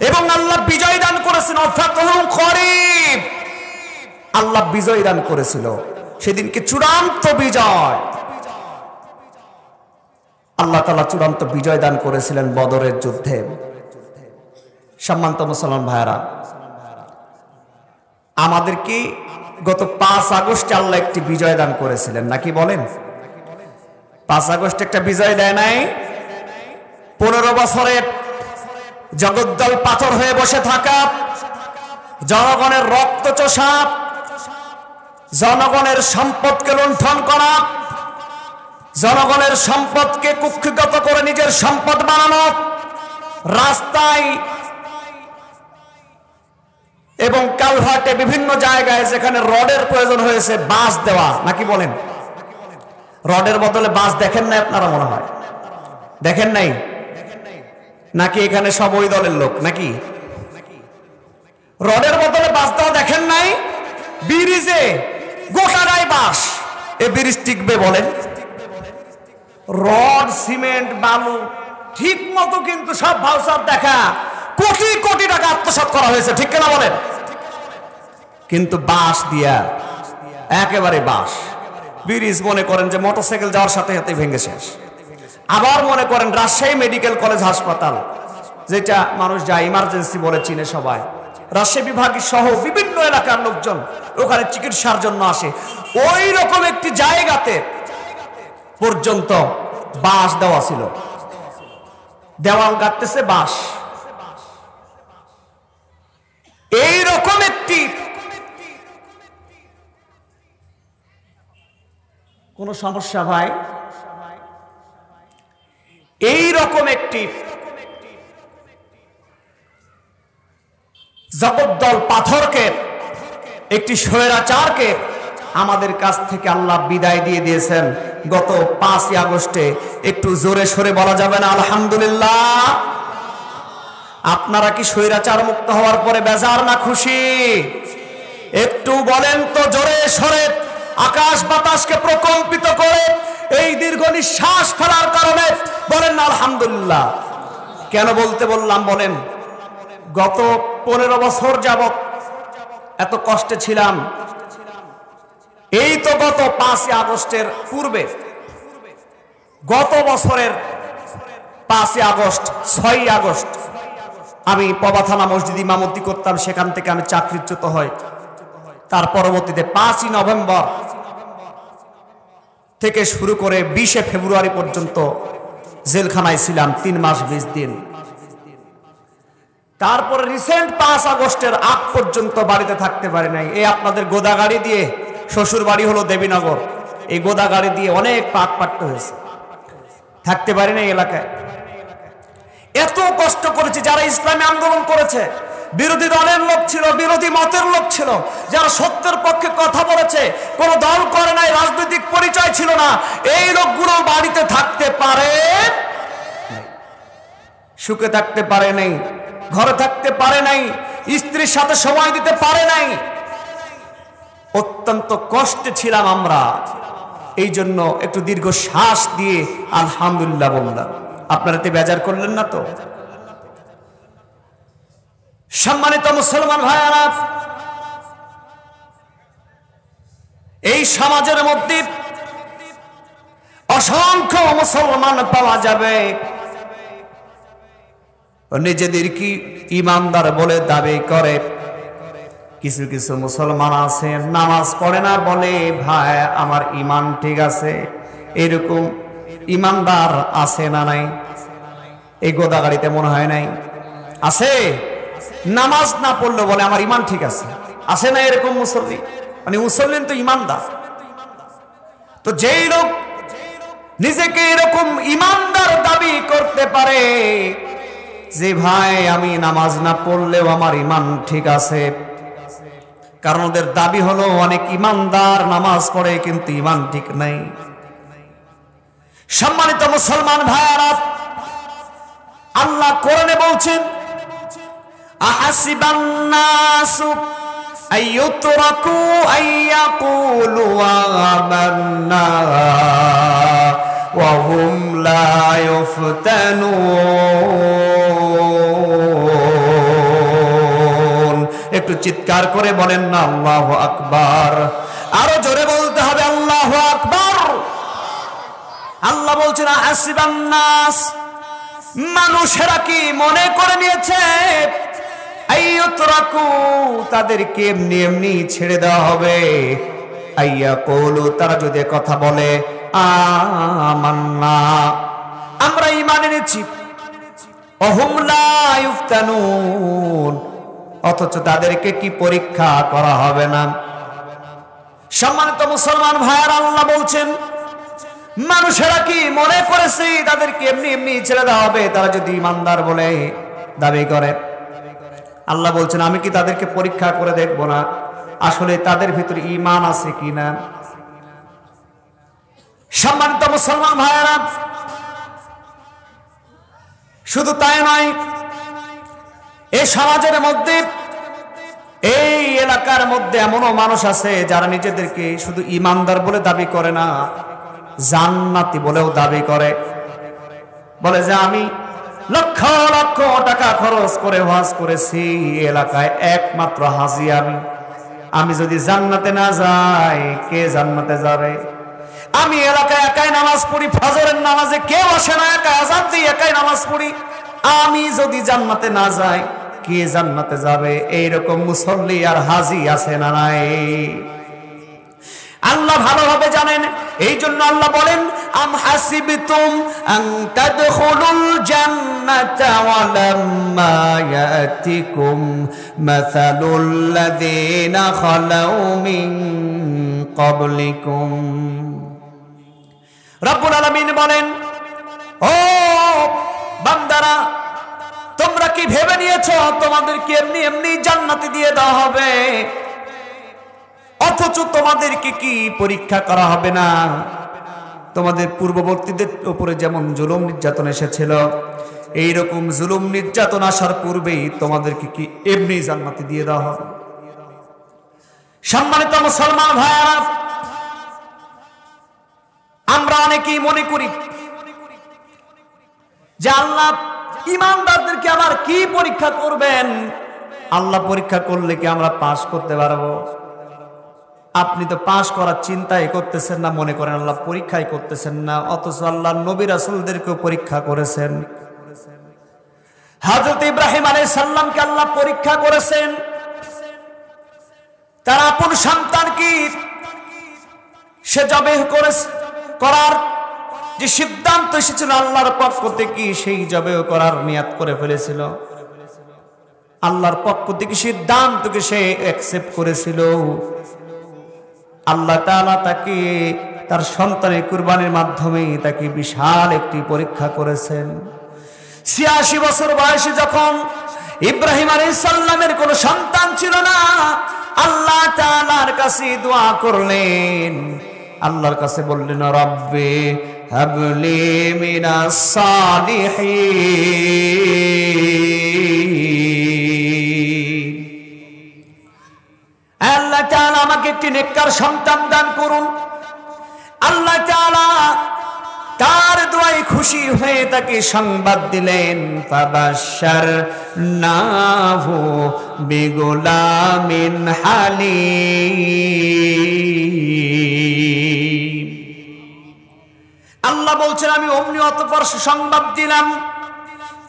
এবং আল্লাহ বিজয় দান করেছিল, ফাতহুন করিব। আল্লাহ বিজয় দান করেছিল সেদিনকে, চূড়ান্ত বিজয়। আল্লাহ তাআলা চূড়ান্ত বিজয় দান করেছিলেন বদরের যুদ্ধে। সম্মানিত মুসলমান ভাইরা, আমাদেরকে গত 5 আগস্টে আল্লাহ একটি বিজয় দান করেছিলেন, নাকি বলেন? 5 আগস্ট একটা বিজয় দেয় নাই? 15 বছরে জগদ্দল পাথর হয়ে বসে থাকা, জনগণের রক্ত চোষা, জনগণের সম্পদকে লুণ্ঠন করা, জনগণের সম্পদকে কুক্ষিগত করে নিজের সম্পদ বানানো, রাস্তায় এবং কালভার্টে বিভিন্ন জায়গায় যেখানে রডের প্রয়োজন হয়েছে বাঁশ দেওয়া, নাকি বলেন? রডের বদলে বাঁশ দেখেন নাই আপনারা? মনে হয় দেখেন নাই নাকি? এখানে সব ওই দলের লোক নাকি? রডের বদলে বাঁশ দেওয়া দেখেন নাই? ব্রিজে গোটাটাই বাঁশ, এ ব্রিজ টিকবে বলেন? রড, সিমেন্ট, বালু ঠিক মতো কিন্তু সব ভাউচার দেখা, কোটি কোটি টাকা আত্মসাৎ করা হয়েছে, ঠিক কিনা বলেন? কিন্তু বাঁশ দিয়া, একেবারে বাঁশ। ব্রিজ মনে করেন যে মোটরসাইকেল যাওয়ার সাথে সাথে ভেঙে শেষ। আবার মনে করেন রাজশাহী মেডিকেল কলেজ হাসপাতাল, যেটা মানুষ যায় ইমার্জেন্সি বলে চিনে সবাই, রাজশাহী বিভাগ সহ বিভিন্ন এলাকার লোকজন ওখানে চিকিৎসার জন্য আসে, ওই রকম একটি জায়গাতে পর্যন্ত বাঁশ দেওয়া ছিল। দেওয়াল গাঁথতেছে বাঁশ। এই রকম একটি কোন সমস্যা ভাই? এই রকম একটি জগদ্দল পাথরকে, একটি স্বৈরাচারকে আমাদের কাছ থেকে আল্লাহ বিদায় দিয়ে দিয়েছেন গত 5 আগস্টে। একটু জোরে সরে বলা যাবে না আলহামদুলিল্লাহ? আপনারা কি স্বৈরাচার মুক্ত হওয়ার পরে বেজার না খুশি? একটু বলেন তো জোরে সরে, আকাশ বাতাসকে প্রকম্পিত করে এই দীর্ঘ নিঃশ্বাস ফেলার কারণে বলেন না আলহামদুলিল্লাহ? কেন বলতে বললাম বলেন? গত 15 বছর যাবত এত কষ্টে ছিলাম। এই তো গত 5 আগস্টের পূর্বে, গত বছরের 5 আগস্ট, 6 আগস্ট আমি পবা থানা মসজিদ ইমামতি করতাম, সেখান থেকে আমি চাকরিচ্যুত হই। তার পরবর্তীতে 5 নভেম্বর থেকে শুরু করে 20 ফেব্রুয়ারি পর্যন্ত জেলখানায় ছিলাম 3 মাস 20 দিন। তারপরে রিসেন্ট 5 আগস্টের আগ পর্যন্ত বাড়িতে থাকতে পারি নাই। এই আপনাদের গোদাগাড়ি দিয়ে, শ্বশুর বাড়ি হলো দেবীনগর, এই গোদাগাড়ি দিয়ে অনেক পাক পাট্ট হয়েছে, থাকতে পারি নাই এলাকায়। এত কষ্ট করেছি। যারা ইসলামী আন্দোলন করেছে, বিরোধী দলের লোক ছিল, বিরোধী মতের লোক ছিল, যারা সত্যের পক্ষে কথা বলেছে, কোনো দল করে নাই, রাজনৈতিক পরিচয় ছিল না, এই লোকগুলো বাড়িতে থাকতে পারে, সুখে থাকতে পারে নাই, ঘরে থাকতে পারে নাই, স্ত্রীর সাথে সময় দিতে পারে নাই। অত্যন্ত কষ্টে ছিলাম আমরা। এই জন্য একটু দীর্ঘ শ্বাস দিয়ে আলহামদুলিল্লাহ বললাম। আপনারা তো বেজার করলেন না তো? সম্মানিত মুসলমান ভাইয়েরা, এই সমাজের মধ্যে অসংখ্য মুসলমান পাওয়া যাবে নিজেদের কি ইমানদার বলে দাবি করে। কিছু কিছু মুসলমান আছে নামাজ পড়ে না, বলে ভাই আমার ইমান ঠিক আছে। এরকম ইমানদার আছে না নাই? এই গোদাগাড়িতে মনে হয় নাই? আছে। নামাজ না পড়লে বলে আমার ইমান ঠিক আছে। আছে না এরকম মুসল্লি? মানে মুসল্লিন তো ইমানদার। তো যেই লোক নিজেকে এরকম ইমানদার দাবি করতে পারে যে ভাই আমি নামাজ না পড়লেও আমার ইমান ঠিক আছে। কারণ ওদের দাবি হলো অনেক ইমানদার নামাজ পড়ে কিন্তু ইমান ঠিক নাই। সম্মানিত মুসলমান ভাইয়ারা, আল্লাহ কোরআনে বলছেন আহাসিবান নাসু আইয়ুতরাকু আইয়াকুলু আমান্না ওয়া হুম লা ইফতানুন। একটু চিৎকার করে বলেন না আল্লাহু আকবার। আরো জোরে বলতে হবে আল্লাহু আকবার। আল্লাহ বলছেন আহাসিবান নাস, মানুষেরা কি মনে করে নিয়েছে আইয়ুতরাকু, তাদেরকে এমনি এমনি ছেড়ে দেওয়া হবে। আইয়াকুলু, তারা যদি কথা বলে আমান্না, আমরা ঈমান এনেছি, ওহুম লা ইফতানুন, অথচ তাদেরকে কি পরীক্ষা করা হবে না। সম্মানিত মুসলমান ভাইয়ারা, আল্লাহ বলছেন মানুষেরা কি মনে করেছে তাদেরকে এমনি এমনি ছেড়ে দেওয়া হবে তারা যদি ইমানদার বলে দাবি করে। আল্লাহ বলছেন আমি কি তাদেরকে পরীক্ষা করে দেখব না আসলে তাদের ভিতরে ঈমান আছে কিনা। সম্মানিত মুসলমান ভাইয়েরা, শুধু তাই নয়, এই সমাজের মধ্যে, এই এলাকার মধ্যে এমনও মানুষ আছে যারা নিজেদেরকে শুধু ইমানদার বলে দাবি করে না, জান্নাতি বলেও দাবি করে। বলে যে আমি লক্ষ লক্ষ টাকা খরচ করে হজ করেছি, এলাকায় একমাত্র হাজি আমি যদি জান্নাতে না যাই কে জান্নাতে যাবে? আমি এলাকায় একাই নামাজ পড়ি, ফজরের নামাজে কেউ আসে না, একা আযান দিই, একাই নামাজ পড়ি, আমি যদি জান্নাতে না যাই কে জান্নাতে যাবে? এইরকম মুসল্লি আর হাজি আছে না নাই? আল্লাহ ভালোভাবে জানেন, এই জন্য আল্লাহ বলেন আম হাসিবতুম আন তাদখুলুল জান্নাতা ওয়া লাম্মা ইয়াতিকুম মাসালুল লাযিনা খালাউ মিন ক্বাবলিকুম। রব্বুল আলামিন বলেন, ও বান্দারা, তোমরা কি ভেবে নিয়েছো তোমাদেরকে এমনি এমনি জান্নাতে দিয়ে দেওয়া হবে? অথচ তোমাদেরকে কি পরীক্ষা করা হবে না? তোমাদের পূর্ববর্তীদের উপরে যেমন জুলুম নির্যাতন এসেছিল, এইরকম জুলুম নির্যাতন আসার পূর্বেই তোমাদেরকে কি এমনি জান্নাতে দিয়ে দেওয়া হবে? সম্মানিত মুসলমান ভাইয়েরা, আমরা অনেকেই মনে করি যে আল্লাহ ঈমানদারদেরকে আবার কি পরীক্ষা করবেন? আল্লাহ পরীক্ষা করলে কি আমরা পাস করতে পারবো? আপনি তো পাস করার চিন্তাই করতেছেন না, মনে করেন আল্লাহ পরীক্ষাই করতেছেন না, অথচ আল্লাহ নবী রাসূলদেরকেও পরীক্ষা করেছেন। হযরত ইব্রাহিম আলাইহিস সালামকে আল্লাহ পরীক্ষা করেছেন। তার আপন সন্তান কি সে জবেহ করার যে সিদ্ধান্ত এসেছিল আল্লাহর পক্ষ থেকে, সেই জবেহ করার নিয়াত করে ফেলেছিল। আল্লাহর পক্ষ থেকে সিদ্ধান্তকে সে অ্যাকসেপ্ট করেছিল। আল্লাহ তাআলা তাকে তার সন্তানের কুরবানির মাধ্যমে তাকে বিশাল একটি পরীক্ষা করেছেন। ৮৬ বছর বয়সে যখন ইব্রাহিম আলাইহিস সালামের কোনো সন্তান ছিল না, আল্লাহ তাআলার কাছে দোয়া করলেন, আল্লাহর কাছে বললেন রব্বি হাবলি মিনাস সালিহিন, আল্লাহ তাআলা আমাকে একটি নেককার সন্তান দান করুন। আল্লাহ তাআলা তার দোয়ায় খুশি হয়ে তাকে সংবাদ দিলেন ফাবাশশারনাহু বিগুলামিন হালিম। আল্লাহ বলছেন আমি অমনি অতঃপর সংবাদ দিলাম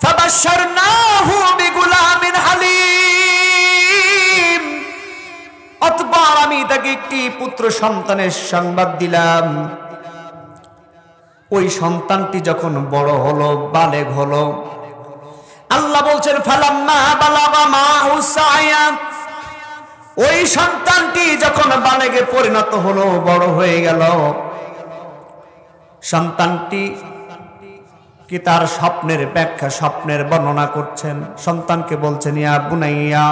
ফাবাশশারনাহু বিগুলামিন হালিম, অতঃপর আমি তাকে একটি পুত্র সন্তানের সংবাদ দিলাম। ওই সন্তানটি যখন বড় হলো, বালেগ হলো, আল্লাহ বলছেন ফালাম্মা বালাগা মাহু সায়া, ওই সন্তানটি যখন বালেগে পরিণত হলো, বড় হয়ে গেল, সন্তানটি কি তার স্বপ্নের ব্যাখ্যা, স্বপ্নের বর্ণনা করছেন। সন্তানকে বলছেন, ইয়া বুনাইয়া,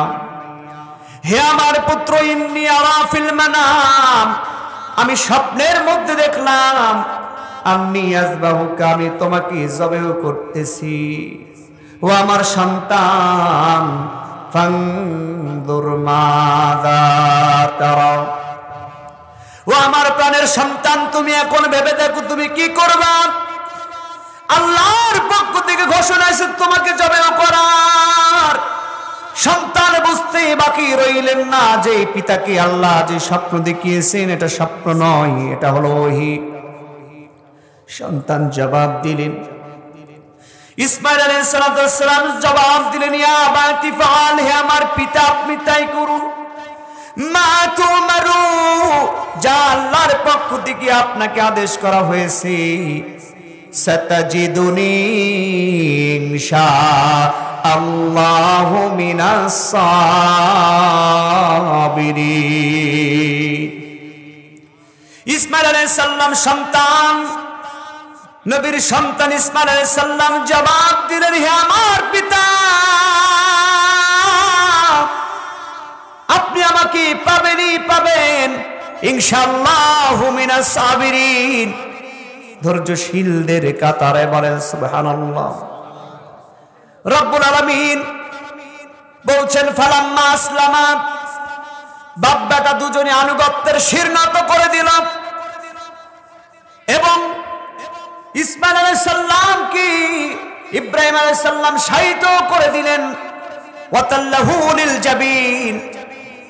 হে আমার পুত্র, ইন্নী আরা ফিল মানাম, আমি স্বপ্নের মধ্যে দেখলাম, আন্নী আযবাহুকা, আমি তোমাকে জবেহ করতেছি। ও আমার সন্তান, ফানজুর মাযা তারা, ও আমার প্রাণের সন্তান, তুমি এখন ভেবে দেখো তুমি কি করবা। আল্লাহর পক্ষ থেকে ঘোষণা এসে তোমাকে জবেহ করার। সন্তান বুঝতে বাকি রইলেন না যে পিতাকে আল্লাহ যে স্বপ্ন দেখিয়েছেন এটা স্বপ্ন নয়, এটা হলো ওহী। সন্তান জবাব দিলেন, ইসমাঈল আলাইহিস সালাম জবাব দিলেন, ইয়া আবাতি ফাআল, হে আমার পিতা আপনি তাই করুন। মা তুমারু, যা আল্লাহর পক্ষ থেকে আপনাকে আদেশ করা হয়েছে। সাতাজিদুনি ইনশাআল্লাহু মিনাস সাবিরিন। ইসমাঈল আলাইহিস সালাম সন্তান, নবীর সন্তান ইসমাঈল আলাইহিস সালাম জবাব দিলেন, হে আমার পিতা, আপনি আমাকে পাবেনই পাবেন, ইনশাআল্লাহু মিনাস সাবিরিন, ধৈর্যশীলদের কাতারে। বলেন সুবহানাল্লাহ। রব্বুল আলামিন বলছেন, ফালাম্মা আসলামা, বাপ বেটা দুজনে আনুগত্যের শির নত করে দিল এবং ইসমাঈল আলাইহিস সালামকে ইব্রাহিম আলাইহিস সালাম শায়িত করে দিলেন। ওয়াতাল্লাহু লিল জাবিন,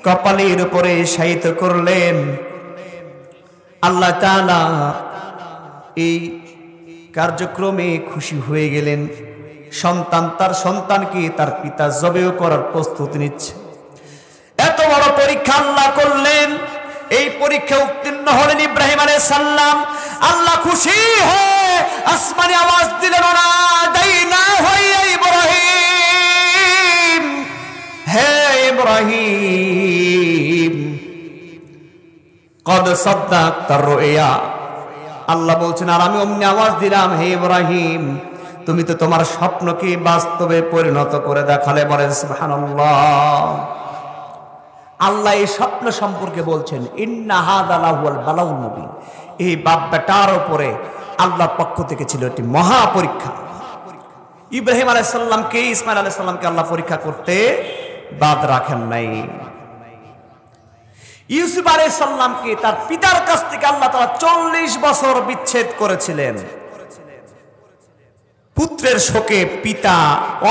কপালের উপরে শায়িত করলেন। আল্লাহ তাআলা এই কার্যক্রমে খুশি হয়ে গেলেন। সন্তান তার সন্তানকে তার পিতা জবেহ করার প্রস্তুতি নিচ্ছে। এত বড় পরীক্ষা আল্লাহ করলেন। এই পরীক্ষা উত্তীর্ণ হলেন ইব্রাহিম আলাইহিস সালাম। আল্লাহ খুশি হয়ে আসমানে আওয়াজ দিলেন, নাদাইনা ইয়া ইব্রাহিম, হে ইব্রাহিম, কদ সাদ্দাকতার রুয়া। আল্লাহ বলছেন, আর আমি অমনি আওয়াজ দিলাম, হে ইব্রাহিম, তুমি তো তোমার স্বপ্নকে বাস্তবে পরিণত করে দেখালে। বলেন সুবহানাল্লাহ। আল্লাহ এই স্বপ্ন সম্পর্কে বলছেন, ইন্না হাযা লাহুল বালাউন মুবিন। এই বাপ বেটার উপরে আল্লাহর পক্ষ থেকে ছিল একটি মহা পরীক্ষা। ইব্রাহিম আলাইহিস সালামকে, ইসমাঈল আলাইহিস সালামকে আল্লাহ পরীক্ষা করতে বাদ রাখেন নাই। ইউসুফ আলাইহিস সালামকে তার পিতার কাছ থেকে আল্লাহ তাআলা 40 বছর বিচ্ছেদ করেছিলেন। পুত্রের শোকে পিতা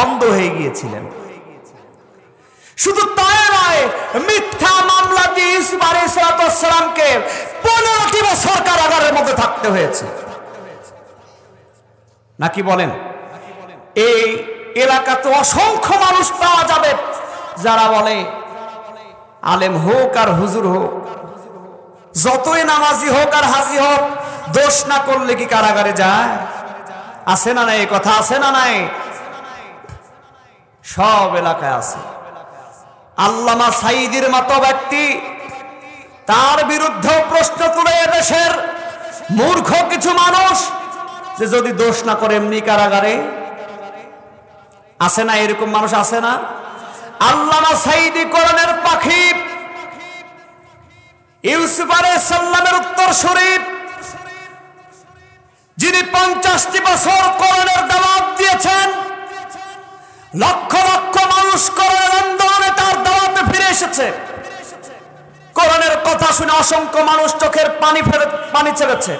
অন্ধ হয়ে গিয়েছিলেন। শুধু তাই নয়, মিথ্যা মামলা দিয়ে ইউসুফ আলাইহিস সালামকে 15টি বছর কারাগারের মধ্যে থাকতে হয়েছে। নাকি বলেন? এই এলাকাতে অসংখ্য মানুষ পাওয়া যাবে যারা বলে আলেম হোক আর হুজুর হোক, যতই নামাজি হোক আর হাজি হোক, দোষ না করলে কি কারাগারে যায়? আছে না নাই? কথা আছে না নাই? সব এলাকায় আছে। আল্লামা সাঈদীর মতো ব্যক্তি, তার বিরুদ্ধে প্রশ্ন তুলে এদেশের মূর্খ কিছু মানুষ যে যদি দোষ না করে এমনি কারাগারে। আছে না এরকম মানুষ? আছে না? আল্লামা সাঈদী কোরআনের পাখি, ইউসুফ আলাইহিস সালামের উত্তরসূরি, যিনি 50টি বছর কোরআনের দাওয়াত দিয়েছেন। লক্ষ লক্ষ মানুষ কোরআনের আন্দোলনে তার দাওয়াতে ফিরে এসেছে। কোরআনের কথা শুনে অসংখ্য মানুষ চোখের পানি ছেড়েছে।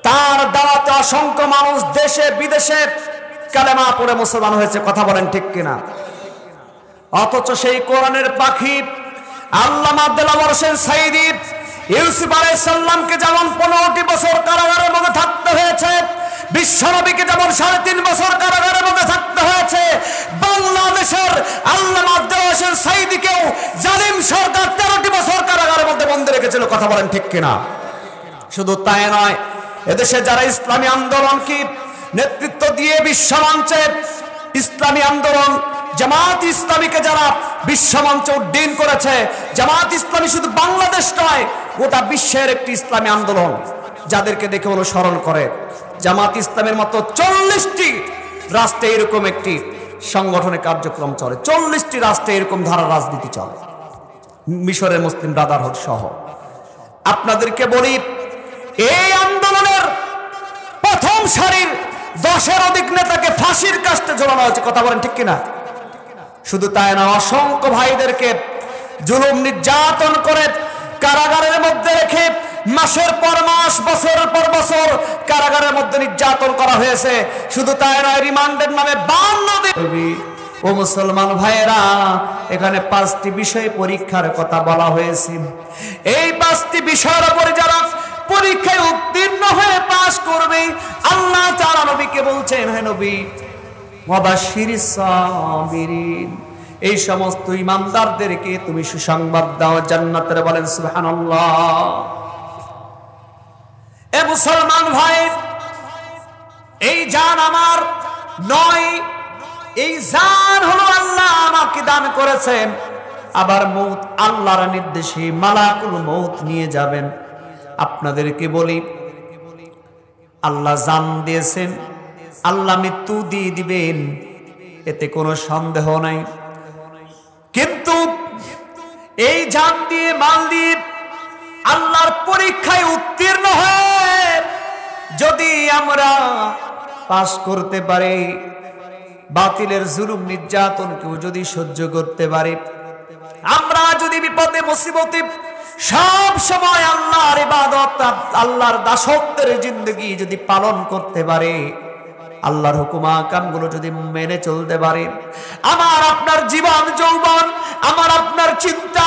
তার দাওয়াতে অসংখ্য মানুষ দেশে বিদেশে কালেমা পড়ে মুসলমান হয়েছে। কথা বলেন ঠিক কিনা? অথচ সেই কোরআনের পাখি আল্লামা দেলাওয়ার হোসেন সাঈদী ইউসুফ আলাইহিস সালামকে যেমন 15টি বছর কারাগারের মধ্যে থাকতে হয়েছে, বিশ্বনবীকে যেমন 3.5 বছর কারাগারের মধ্যে থাকতে হয়েছে, বাংলাদেশের আল্লামা দেলাওয়ার হোসেন সাঈদীকেও জালিম সরকার 13টি বছর কারাগারের মধ্যে বন্ধ রেখেছিল। কথা বলেন ঠিক কিনা? শুধু তাই নয়, এদেশে যারা ইসলামী আন্দোলনকে নেতৃত্ব দিয়ে বিশ্বমঞ্চে ইসলামী আন্দোলন, জামাত ইসলামীকে যারা বিশ্বমঞ্চে উড্ডীন করেছে, জামাত ইসলামী শুধু বাংলাদেশ নয়, গোটা বিশ্বের একটি ইসলামী আন্দোলন। যাদেরকে দেখে অনুসরণ করে। জামাত ইসলামের মতো 40টি রাষ্ট্রে এরকম একটি সংগঠনের কার্যক্রম চলে, 40টি রাষ্ট্রে এরকম ধারা রাজনীতি চলে, মিশরের মুসলিম ব্রাদারহুড সহ। আপনাদেরকে বলি, এই আন্দোলনের প্রথম সারির 10-এর অধিক নেতাকে ফাঁসির কাস্টে ঝোলানো হয়েছে। কথা বলেন ঠিক কিনা? শুধু তাই না, অসংখ্য ভাইদেরকে জুলুম নির্যাতন করে কারাগারের মধ্যে রেখে মাসের পর মাস, বছরের পর বছর কারাগারের মধ্যে নির্যাতন করা হয়েছে। শুধু তাই নয়, রিমান্ডের নামে 52 দিন। ও মুসলমান ভাইয়েরা, এখানে 5টি বিষয় পরীক্ষার কথা বলা হয়েছে। এই 5টি বিষয়ের উপরে যারা পরীক্ষায় উত্তীর্ণ হয়ে পাশ করবে, আল্লাহ তাআলা নবীকে বলছেন, হে নবী, ওয়াবাশশিরিস সাবিরিন, এই সমস্ত ইমানদারদেরকে তুমি সুসংবাদ দাও জান্নাতের। বলেন সুবহানাল্লাহ। এ মুসলমান ভাই, এই জান আমার নয়, এই জান হলো আল্লাহ আমাকে দান করেছেন। আবার মৌত আল্লাহর নির্দেশে মালাকুল মৌত নিয়ে যাবেন। আপনাদেরকে বলি, আল্লাহ জান দিয়েছেন, আল্লাহ মৃত্যু দিয়ে দিবেন, এতে কোনো সন্দেহ নাই। কিন্তু এই জান দিয়ে, মাল দিয়ে আল্লাহর পরীক্ষায় উত্তীর্ণ হয়ে যদি আমরা পাশ করতে পারি, বাতিলের জুলুম নির্যাতনকেও যদি সহ্য করতে পারি, আমরা যদি বিপদে মুসিবতে সব সময় আল্লাহর ইবাদত, আল্লাহর দাসত্বের জিন্দগি যদি পালন করতে পারে, আল্লাহর হুকুম আহকামগুলো যদি মেনে চলতে পারে, আমার আপনার জীবন যৌবন, আমার আপনার চিন্তা,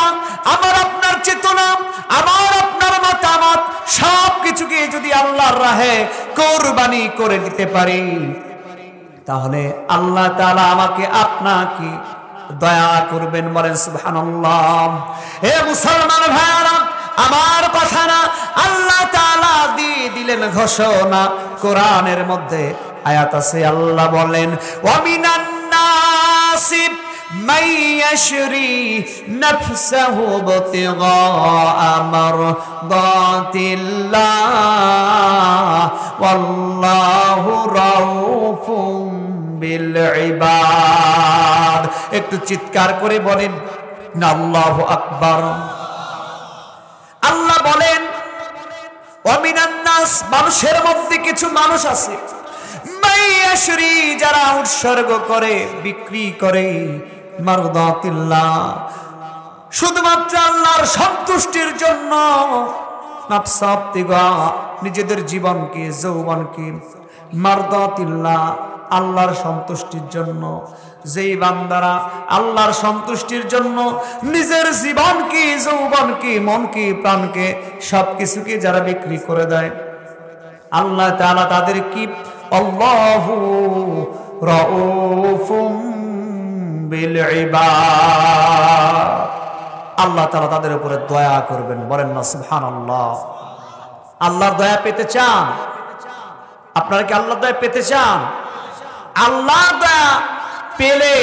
আমার আপনার চেতনা, আমার আপনার মতামত সব কিছুকে যদি আল্লাহর রাহে কোরবানি করে দিতে পারি, তাহলে আল্লাহ তাআলা আমাকে আপনাকে দয়া করবেন। বলেন সুবহানাল্লাহ। হে মুসলমান ভাইরা, আমার কথা না, আল্লাহ তাআলা দিয়ে দিলেন ঘোষণা। কোরআনের মধ্যে আয়াত আছে, আল্লাহ বলেন, ওয়া মিনান নাসি মান ইয়াশরি নাফসাহু ইবতিগা মারদাতিল্লাহ ওয়াল্লাহু রাউফুম বিল ইবাদ। একটু চিৎকার করে বলেন না আল্লাহু আকবার। আল্লাহ বলেন, ওয়া মিনান নাস, মানুষের মধ্যে কিছু মানুষ আছে, মাইয়াশরি, যারা উৎসর্গ করে, বিক্রি করে, মারদাতিল্লাহ, শুধুমাত্র আল্লাহর সন্তুষ্টির জন্য, নাফসাতিগা, নিজেদের জীবনকে, যৌবনকে, মারদাতিল্লাহ, আল্লাহর সন্তুষ্টির জন্য। যেই বান্দারা আল্লাহর সন্তুষ্টির জন্য নিজের জীবনকে, যৌবনকে, মনকে, প্রাণকে, সবকিছুকে যারা বিক্রি করে দেয়, আল্লাহ তাআলা তাদের কি, আল্লাহু রাউফুম বিল ইবাদ, আল্লাহ তাআলা তাদের উপরে দয়া করবেন। বলেন না সুবহানাল্লাহ। আল্লাহর দয়া পেতে চান? আপনারা কি আল্লাহর দয়া পেতে চান? আল্লাহর দয়া পেলে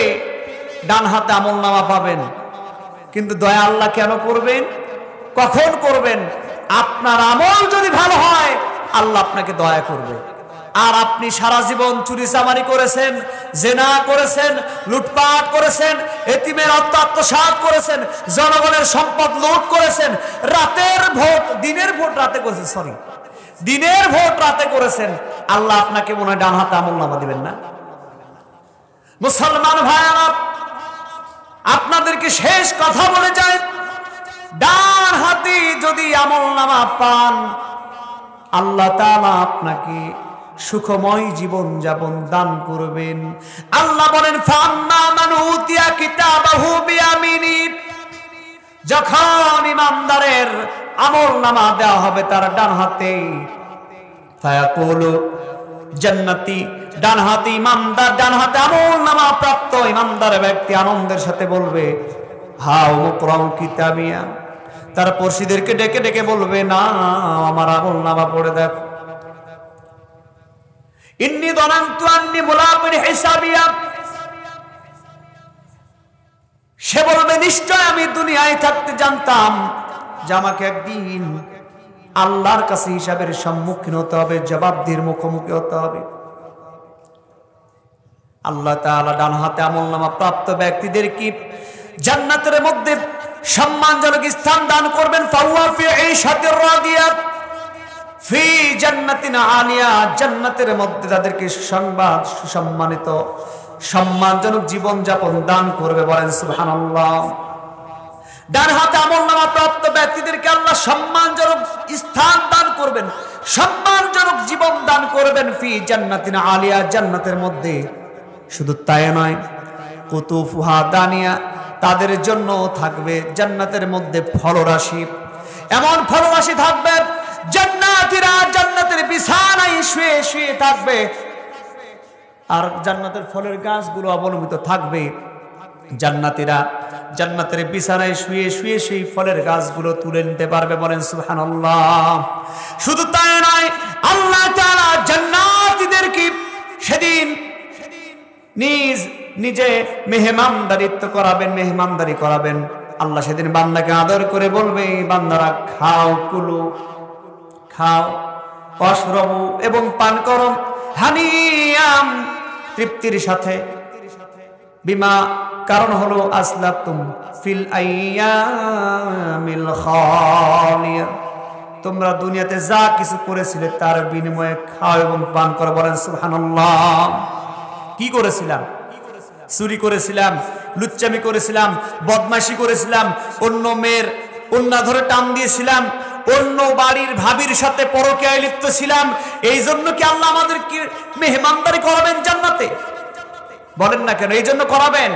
ডান হাতে আমলনামা পাবেন, কিন্তু দয়া আল্লাহ কেন করবেন, কখন করবেন? আপনার আমল যদি ভালো হয়, আল্লাহ আপনাকে দয়া করবে। আর আপনি সারা জীবন চুরি চামারি করেছেন, জেনা করেছেন, লুটপাট করেছেন, এতিমের অর্থ আত্মসাৎ করেছেন, জনগণের সম্পদ লুট করেছেন, রাতের ভোট দিনের ভোট রাতে করেছেন, দিনের ভোট রাতে করেছেন, আল্লাহ আপনাকে মনে হয় ডান হাতে আমলনামা দিবেন না? মুসলমান ভাইরা, আপনাদেরকে শেষ কথা বলে যায়, ডান হাতে যদি আমলনামা পান, আল্লাহ তাআলা আপনাকে সুখময় জীবন যাপন দান করবেন। আল্লাহ বলেন, ফাম্মা মান উতিয়া কিতাবাহু বিয়ামিনি, যখন ইমানদারের আমলনামা দেওয়া হবে তার ডান হাতে, ফায়াকুলু জান্নাতি, ডান হাতে ইমানদার, ডান হাতে আমলনামা প্রাপ্ত ইমানদার ব্যক্তি আনন্দের সাথে বলবে, হাউ মুকরাউ কিতাবিয়া, তার পড়শিদেরকে ডেকে ডেকে বলবে, না আমার আমলনামা পড়ে দেখো, ইন্নী যানানতু আন্নী মুলাকিন হিসাবিয়া, সে বলবে, নিশ্চয় আমি দুনিয়ায় থাকতে জানতাম যে আমাকে একদিন আল্লাহর কাছে হিসাবের সম্মুখীন হতে হবে, জবাবদিহির মুখোমুখি হতে হবে। আল্লাহ তাআলা ডান হাতে আমলনামা প্রাপ্ত ব্যক্তিদের কি জান্নাতের মধ্যে সম্মানজনক স্থান দান করবেন। ফাহুয়া ফি ঈশাতির রাদিয়া ফি জান্নাতিন আলিয়া, জান্নাতের মধ্যে তাদেরকে সুসংবাদ, সুসম্মানিত সম্মানজনক জীবন যাপন দান করবে। বলেন সুবহানাল্লাহ। ডান হাতে আমলনামা প্রাপ্ত ব্যক্তিদেরকে আল্লাহ সম্মানজনক স্থান দান করবেন, সম্মানজনক জীবন দান করবেন। ফি জান্নাতিন আলিয়া, জান্নাতের মধ্যে। শুধু তাই নয়, কুতুফুহা দানিয়া, তাদের জন্য থাকবে জান্নাতের মধ্যে ফলরাশি। এমন ফলরাশি থাকবে, জান্নাতীরা জান্নাতের বিছানায় শুয়ে শুয়ে থাকবে, আর জান্নাতের ফলের গাছগুলো অবলম্বিত থাকবে। জান্নাতীরা জান্নাতের বিছানায় শুয়ে শুয়ে সেই ফলের গাছগুলো তুলে নিতে পারবে। বলেন সুবহানাল্লাহ। শুধু তাই নয়, আল্লাহ তাআলা জান্নাতীদেরকে সেদিন নিজে মেহমানদারিত্ব করাবেন, মেহমানদারি করাবেন। আল্লাহ সেদিন বান্দাকে আদর করে বলবে, বান্দারা খাও, কুলু, খাও, ওয়াশরাবু, এবং পান করো, হানিয়াম, তৃপ্তির সাথে, বিমা, কারণ হলো আসলাফতুম ফিল আইয়ামিল খালিয়া, তোমরা দুনিয়াতে যা কিছু করেছিলে তার বিনিময়ে খাও এবং পান করো। বলেন সুবহানাল্লাহ। কি করেছিলাম? চুরি করেছিলাম, লুচ্চামি করেছিলাম, বদমাশি করেছিলাম, অন্য মেয়ের অন্য ধরে টান দিয়েছিলাম, অন্য বাড়ির ভাবির সাথে পরকীয়ায় লিপ্ত ছিলাম। এই জন্য কি আল্লাহ আমাদেরকে মেহমানদারি করাবেন জান্নাতে? বলেন না কেন? এই জন্য করাবেন।